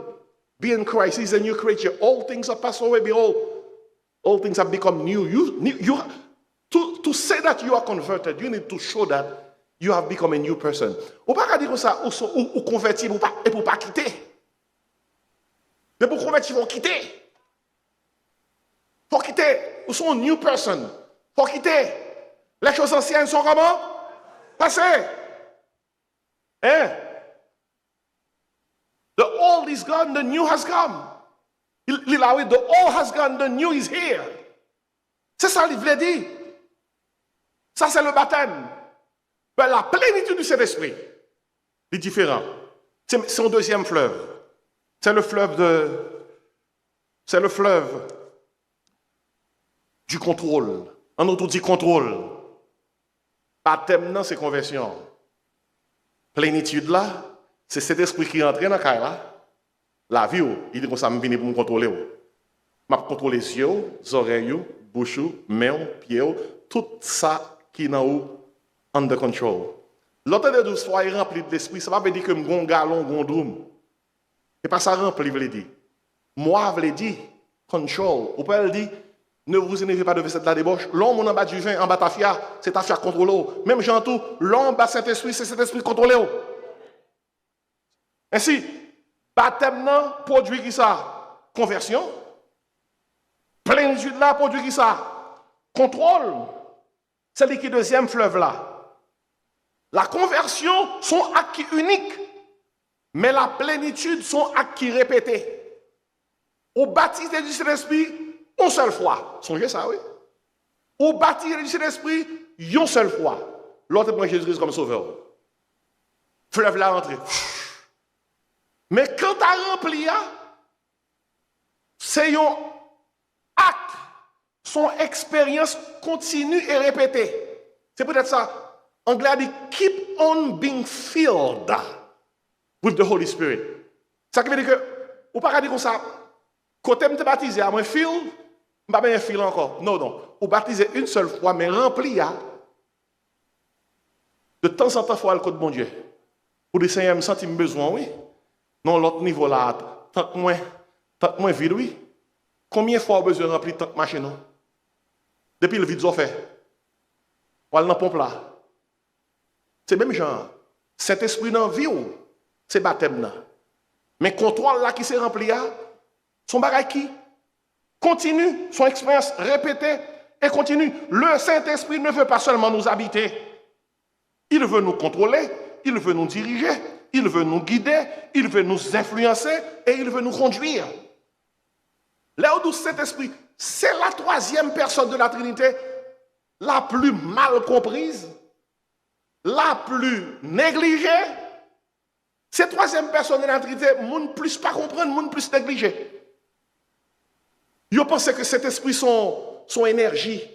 be in Christ, he's a new creature. All things are passed away. Behold, all things have become new. To say that you are converted, you need to show that you have become a new person. Ou pas dire ça, ou convertir, et pour pas quitter. Mais pour convertir, ils vont quitter. Faut quitter. Ils sont une new person. Faut quitter. Les choses anciennes sont comment? Passées. Hein? The old is gone, the new has come. The old has gone, the new is here. C'est ça qu'il voulait dire. Ça, c'est le baptême. Ben, la plénitude du Saint-Esprit est différent. C'est son deuxième fleuve. C'est le fleuve du contrôle. En autre dit contrôle. Baptême, non, c'est conversion. Plénitude là, c'est cet esprit qui entre dans la caille là. La vie, il dit que ça me vient pour me contrôler. Je contrôle les yeux, les oreilles, la bouche, les mains, les pieds, tout ça qui est under control. L'autre de 12 fois, il est rempli de l'esprit. Ça ne veut pas dire que je galon, je drum. Ce n'est pas ça rempli, veut dire. Moi, veut dire control. Ou peut dire, ne vous énervez pas de cette la débauche. L'homme en bas du vin, en bas tafia, c'est tafia contrôlé. Même Jean tout, l'homme en bas Saint-Esprit, c'est Saint-Esprit contrôlé. Ainsi, baptême non produit qui ça? Conversion. Plénitude là produit qui ça? Contrôle. C'est le deuxième fleuve là. La conversion sont acquis uniques, mais la plénitude sont acquis répétés. Au baptisé du Saint-Esprit, une seule fois. Songez ça, oui. Au baptisé du Saint-Esprit, une seule fois. L'autre prend Jésus-Christ comme sauveur. Fleuve là rentré. Mais quand tu as rempli, c'est un acte, son expérience continue et répétée. C'est peut-être ça. Anglais dit keep on being filled with the Holy Spirit. Ça veut dire que, ou pas dire comme ça, quand tu es baptisé, à moins fil, je ne vais pas fil encore. Non, non. Ou baptisé une seule fois, mais rempli, de temps en temps, il faut aller au côté de mon Dieu. Pour dire, Seigneur, je me sens besoin, oui. Non, l'autre niveau là, tant que moins vide, oui. Combien de fois besoin de remplir tant que machine? Depuis le vide, fait. Ou aller dans la pompe là. C'est même genre. Cet esprit dans la vie, c'est baptême là. Mais contrôle là qui s'est rempli, son bagage qui continue, son expérience répétée et continue. Le Saint-Esprit ne veut pas seulement nous habiter. Il veut nous contrôler, il veut nous diriger, il veut nous guider, il veut nous influencer et il veut nous conduire. Là où Saint-Esprit, c'est la troisième personne de la Trinité, la plus mal comprise, la plus négligée. Cette troisième personne de la Trinité, monde plus pas comprendre, monde plus négligé. Ils pensent que cet esprit, son énergie,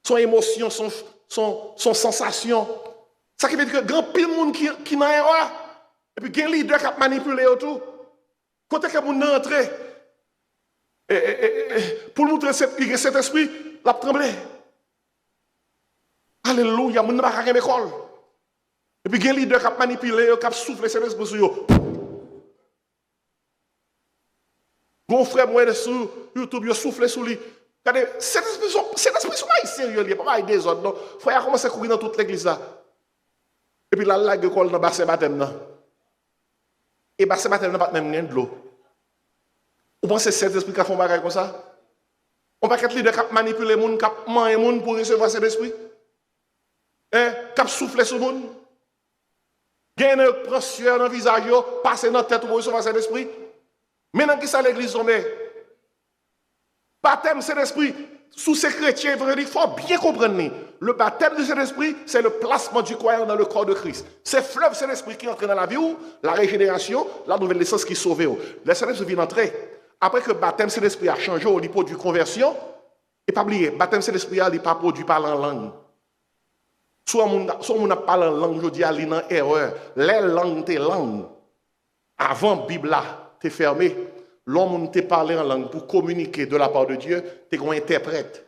son émotion, son sensation, ça qui veut dire que grand pile monde qui n'a erreur, et puis un leader qui a manipulé autour. Quand est-ce que vous entrez pour montrer cet esprit, la tremblé. Alléluia, vous n'avez pas qu'à l'école. Et puis un leader qui a manipulé, qui a soufflé cet esprit sur vous. Mon frère, moi, sur YouTube, il a soufflé sur lui. Regardez, cet esprit, c'est sérieux, il n'y a pas des autres. Non. Frère, a commencé à courir dans toute l'église là. Et puis là, il colle dans le bassin baptême. Et le bassin baptême n'a pas même de l'eau. Vous pensez que cet esprit qui a fait un bagage comme ça? On va être leader qui a manipulé les gens, qui a mangé les gens pour recevoir cet esprit. Qui a soufflé sur les gens. Gagne un prend sueur dans le visage, passer dans la tête pour recevoir cet esprit. Maintenant, qui ça l'église tombée? Baptême, c'est l'esprit. Sous ces chrétiens, il faut bien comprendre. Le baptême de cet esprit, c'est le placement du croyant dans le corps de Christ. C'est fleuve, c'est l'esprit qui entre dans la vie, la régénération, la nouvelle naissance qui sauve. Le Saint-Esprit vient entrer. Après que le baptême, c'est l'esprit a changé, il produit conversion. Et pas oublier, baptême, c'est l'esprit, il n'est pas produit par la langue. Soit on a parlé en langue, je dis à l'in erreur. Les langues, tes langues. Avant la Bible, tu es fermé. L'homme te parlé en langue pour communiquer de la part de Dieu, tu es un interprète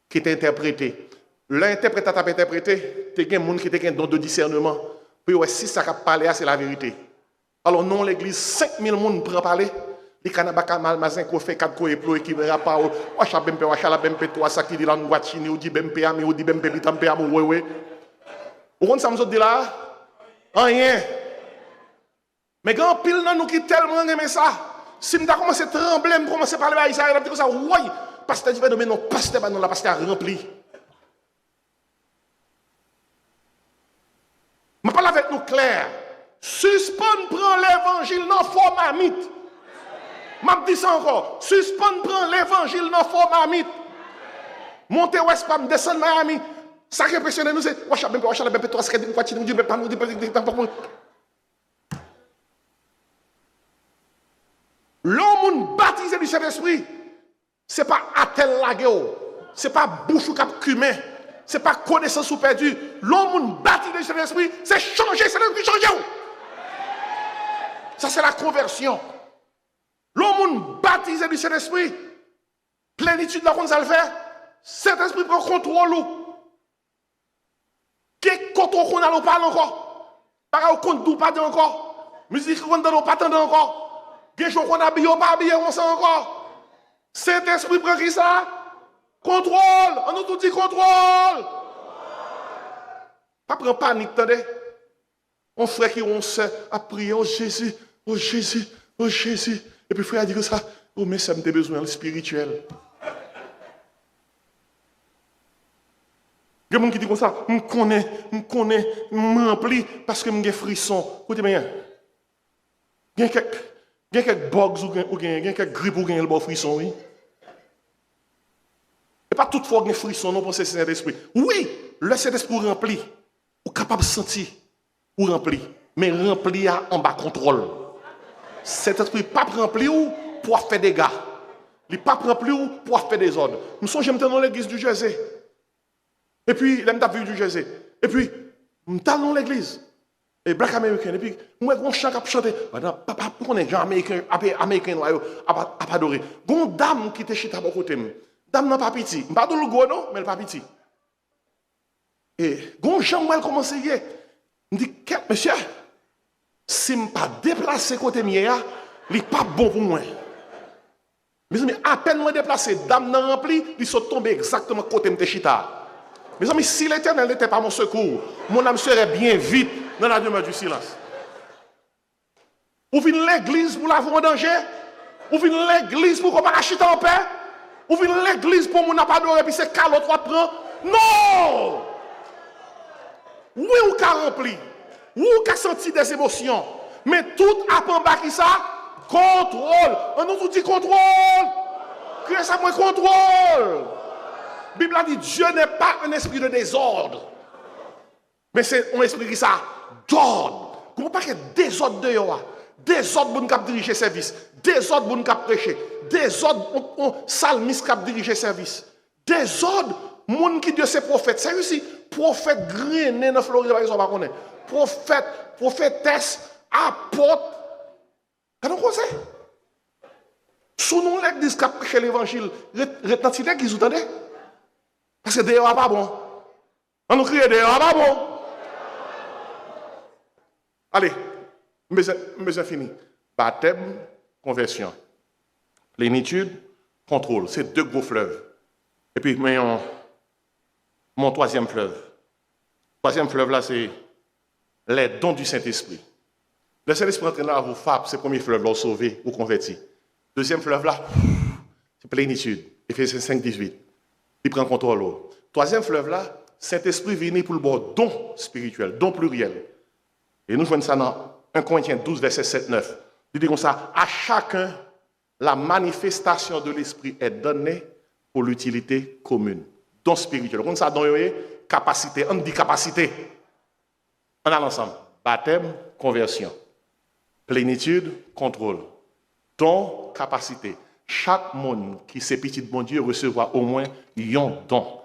qui t'a interprété. L'interprète t'a interprété, tu es un monde qui t'a un don de discernement. Puis si ça a parlé, c'est la vérité. Alors non, l'église, 5000 personnes prennent parler. Les canabaka malmazin qui fait 4 coéplots qui ne verra pas. Wacha bempe, wacha la bempe, toi, ça qui dit l'an guachini, ou dit bempe ami, ou dit bempe bitampe ami, ouais. Vous comprenez ça, me dit là? Rien. Mais quand pile dans nous qui tellement aimé ça, si je commence à trembler, je commence à parler à Israël, je dis comme ça, oui, pasteur dit, mais non, pasteur, non, la pasteur rempli. Je parle avec nous clair. Suspend prend l'évangile dans la forme mythe. Je dis ça encore. Suspend prend l'évangile dans la forme mythe. Montez West Palm, descendre Miami. Ça qui impressionne nous, c'est Wacha Bempe, toi, ce qui est fatigué, nous dit, l'homme baptisé du Saint-Esprit, ce n'est pas attel lagueo, ce n'est pas bouche ou cap cumin, ce n'est pas connaissance ou perdu. L'homme baptisé du Saint-Esprit, c'est changer, c'est l'esprit changer. Ça, c'est la conversion. L'homme baptisé du Saint-Esprit, plénitude là qu'on ça le faire, Saint-Esprit prend contrôle. Quel contrôle qu'on a, on parle encore. Par contre, on ne pas encore. Musique qu'on ne pas attendre encore. Quelque chose qu'on a habillé, pas habillé, on sent encore. Saint-Esprit prend qui ça? Contrôle. On nous tout dit contrôle. Pas prendre panique, attendez. On frère qui on sait à prier, oh Jésus, oh Jésus, oh Jésus. Et puis frère a dit que ça, oh mais ça me besoin spirituel. Il y a des gens qui disent comme ça, je connais, je m'emplis parce que j'ai des frissons. Écoutez bien, il y a quelques bugs ou quelques grippes ou quelques frissons, oui. Et pas toutefois des frissons, non, pour ce Saint-Esprit. Oui, le Saint-Esprit rempli, ou capable de sentir, ou rempli, mais rempli en bas contrôle. Saint-Esprit pas rempli ou pour faire des dégâts. Il n'est pas rempli ou pour faire des ordres. Nous sommes jamais dans l'église du Jersey. Et puis, là, je du Jersey. Et puis, je suis dans l'église. Et Black American. Et puis, moi, je chante qui chanter. Papa, pourquoi on est gens américains, à pas adorer. Il y a une dame qui était chez ta côté. Dame n'a pas petit. Je ne pas le go, non, mais elle pas petit. Et il y a un gens qui commence à dire, je dis, monsieur, si je ne pas déplacer côté mien, il n'est pas bon pour moi. Mes amis, à peine moi déplacé, dame n'a rempli, il sont tombés exactement côté de chita. Mes amis, si l'Éternel n'était pas mon secours, mon âme serait bien vite dans la demeure du silence. Ou venez l'église pour l'avoir en danger? Ou venez l'église pour qu'on ne chita en paix? Ou venez l'église pour qu'on n'a pas adoré et puis c'est calot trois prend? Non! Oui, ou qu'a rempli. Oui, ou qu'a senti des émotions. Mais tout a en bas qui ça? Contrôle. On nous dit contrôle. Qu'est-ce que ça moi contrôle? La Bible a dit Dieu n'est pas un esprit de désordre. Mais c'est un esprit qui ça d'ordre. Comment pas qu'il y ait désordre de yoa? Désordre pour nous diriger service. Désordre pour nous prêcher. Désordre pour salmiste qui diriger service. Désordre, moun qui Dieu c'est prophète. C'est aussi prophète grené dans Floride par exemple, pas prophète, prophétesse, apôtre. Quand on conseille. Sous nous l'église qui prêche l'évangile, retentit l'église, vous entendez? Parce que dehors pas bon. On nous crie dehors pas bon. Allez, mais fini. Baptême, conversion. Plénitude, contrôle. C'est deux gros fleuves. Et puis, mon troisième fleuve. Troisième fleuve là, c'est les dons du Saint-Esprit. Le Saint-Esprit entraîne là, vous frappe, c'est le premier fleuve là, sauvé ou converti. Deuxième fleuve là, c'est plénitude. Éphésiens 5, 18. Il prend contrôle. Troisième fleuve là, Saint-Esprit vient pour le bon don spirituel, don pluriel. Et nous voyons ça dans 1 Corinthiens 12, verset 7, 9. Il dit comme ça, à chacun, la manifestation de l'Esprit est donnée pour l'utilité commune. Don spirituel. Comme ça, don capacité. On dit capacité. On a l'ensemble. Baptême, conversion. Plénitude, contrôle. Don, capacité. Chaque monde qui s'est petit de mon Dieu recevra au moins un don.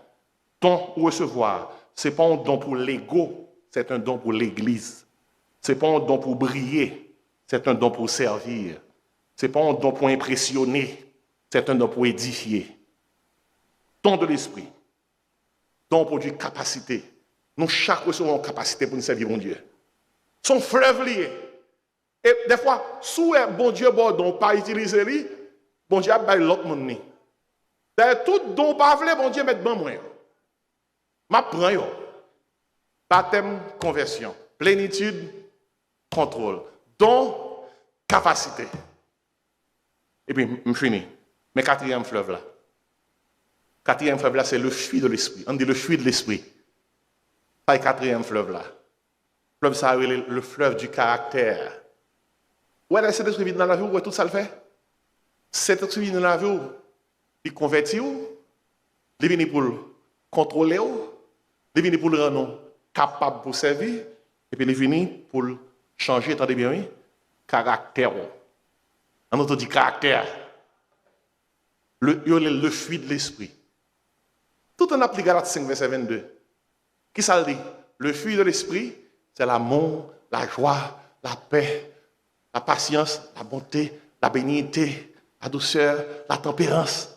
Don ou recevoir, ce n'est pas un don pour l'ego, c'est un don pour l'Église. Ce n'est pas un don pour briller, c'est un don pour servir. Ce n'est pas un don pour impressionner, c'est un don pour édifier. Don de l'esprit. Don produit capacité. Nous, chaque recevons une capacité pour nous servir mon Dieu. Son fleuve lié. Et des fois, sous un bon Dieu, bon don, pas utiliser lui, bon Dieu a bail l'autre monde. D'ailleurs, tout don pas vle, bon Dieu met ban moi. Ma prend yo. Baptême, conversion, plénitude, contrôle, don, capacité. Et puis, je finis. Mais quatrième fleuve là. Quatrième fleuve là, c'est le fruit de l'esprit. On dit le fruit de l'esprit. Pas le quatrième fleuve là. Le fleuve, ça le fleuve du caractère. Ouais, cet esprit vient dans la vie, où tout ça le fait? Cet esprit vient dans la vie, où il convertit, il vient pour contrôler, il vient pour le rendre capable pour servir, et puis il vient pour changer, attendez bien, oui, caractère. On entend dit caractère. Le fruit de l'esprit. Tout en applique Galates 5, verset 22. Qui ça le dit? Le fruit de l'esprit, c'est l'amour, la joie, la paix, la patience, la bonté, la bénignité, la douceur, la tempérance.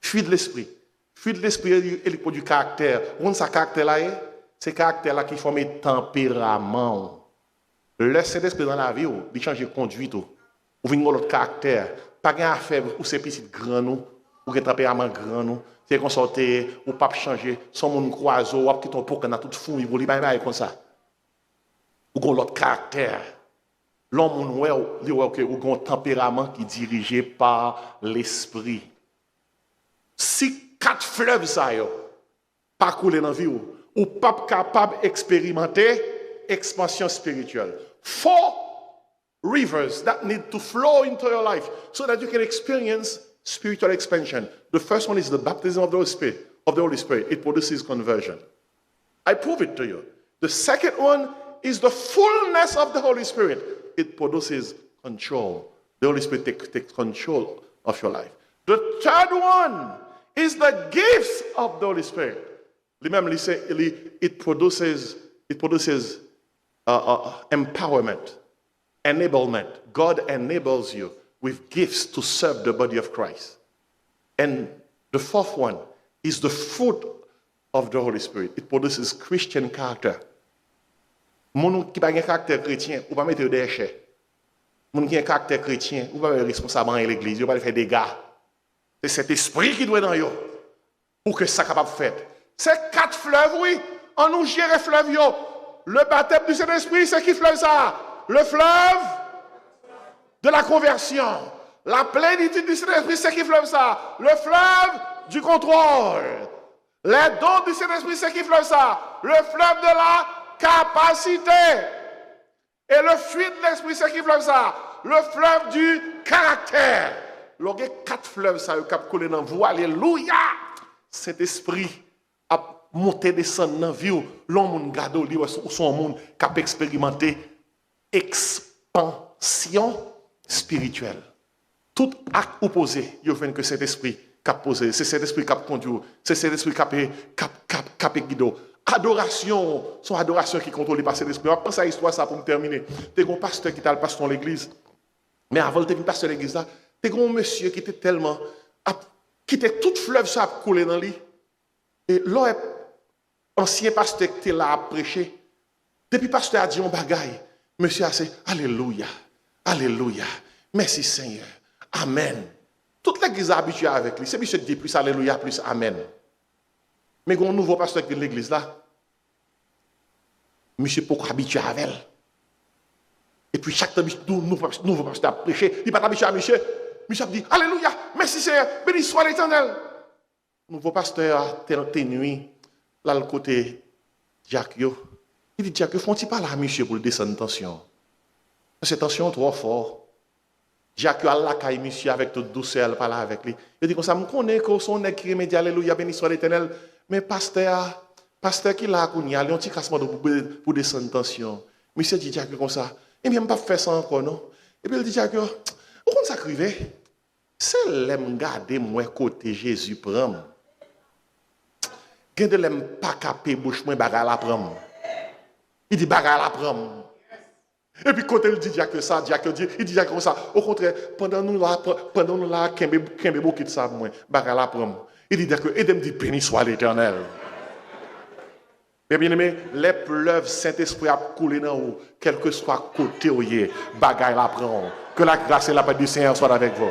Fruit de l'esprit. Fruit de l'esprit, il produit caractère. On sa caractère là, c'est caractère là qui forme tempérament. Le Saint-Esprit dans la vie, il change de conduite. Ou venir l'autre caractère. Pas de affaire ou c'est petit grand nous Ou un tempérament grand, nous. C'est qu'on sortait, ou pas changer, son monde croiseau, ou qui ton pour qu'on a tout fou, il voulait pas comme ça. Ou qu'on l'autre caractère. L'homme, ou un tempérament qui est dirigé par l'esprit. Si 4 fleuves, ça, pas couler dans la vie, ou pas capable d'expérimenter expansion spirituelle. 4 rivers that need to flow into your life so that you can experience spiritual expansion. The first one is the baptism of the Holy Spirit. It produces conversion. I prove it to you. The second one is the fullness of the Holy Spirit. It produces control. The Holy Spirit takes control of your life. The third one is the gifts of the Holy Spirit. Remember, it produces empowerment, enablement. God enables you with gifts to serve the body of Christ. And the fourth one is the fruit of the Holy Spirit. It produces Christian character. Moun qui n'a pas un caractère chrétien, ou pas mettre des déchets. Moun qui a un caractère chrétien, ou pas être responsable dans l'église, ou pas faire des gars. C'est cet esprit qui doit être dans yo pour que ça soit capable de faire. C'est 4 fleuves, oui. On nous gère les fleuves yo. Le baptême du Saint-Esprit, c'est qui fleuve ça? Le fleuve de la conversion. La plénitude du Saint-Esprit, c'est qui fleuve ça? Le fleuve du contrôle. Les dons du Saint-Esprit, c'est qui fleuve ça? Le fleuve de la capacité. Et le fruit de l'Esprit, c'est qui fleuve ça? Le fleuve du caractère. Il y a 4 fleuves ça, qui coulent dans vous. Alléluia! Cet esprit a monté, descendu dans la vie. L'homme garde ou son monde qui a expérimenté expansion spirituelle. Tout acte opposé, il y a que cet esprit qui a posé. C'est cet esprit qui a conduit. C'est cet esprit qui a guidé. Adoration, son adoration qui est contrôlée par cet esprit. On va penser à l'histoire ça pour me terminer. Tu as un pasteur qui t'a le pasteur dans l'église. Mais avant de pasteur de l'église là, tu as un monsieur qui était tellement qui était toute fleuve ça a coulé dans lui. Et l'ancien pasteur qui était là à prêcher. Depuis pasteur a dit un bagaille, monsieur a dit alléluia. Alléluia. Merci Seigneur. Amen. Toute l'église a habitué avec lui. C'est monsieur qui dit plus alléluia plus amen. Mais il y a un nouveau pasteur qui est de l'église là. Monsieur pourquoi habitué avec elle. Et puis chaque nouveau pasteur a prêché, il n'est pas habitué à monsieur. Monsieur a dit alléluia, merci Seigneur, béni soit l'Éternel. Nouveau pasteur a ténué là le côté Jacques. Il dit Jacques, faut-il pas là monsieur pour le descendre tension. Cette tension trop fort. Jacques a la caille monsieur avec toute douceur, elle parle avec lui. Il dit comme ça, me connaît que son nez qui remet alléluia, béni soit l'Éternel. Mais pasteur qui l'a connu, il y a un petit cassement pour descendre tension. Monsieur dit Jacques comme ça, et bien pas faire ça encore non. Et puis il dit Jacques, où on s'acrivait? C'est l'aime garder moi côté Jésus prend. Quand de l'aime pas capé bouche moi bagarre la prend. Il dit bagarre la prend. Et puis quand il dit Jacques ça, Jacques dit, il dit Jacques comme ça. Au contraire, pendant nous là, kembe beaucoup de ça moi bagarre la prend. Il dit Jacques, et de me dit béni soit l'Éternel. Mais bien aimé, les fleuves Saint-Esprit a coulé dans vous, quel que soit côté où il est, bagaille la prend. Que la grâce et la paix du Seigneur soient avec vous.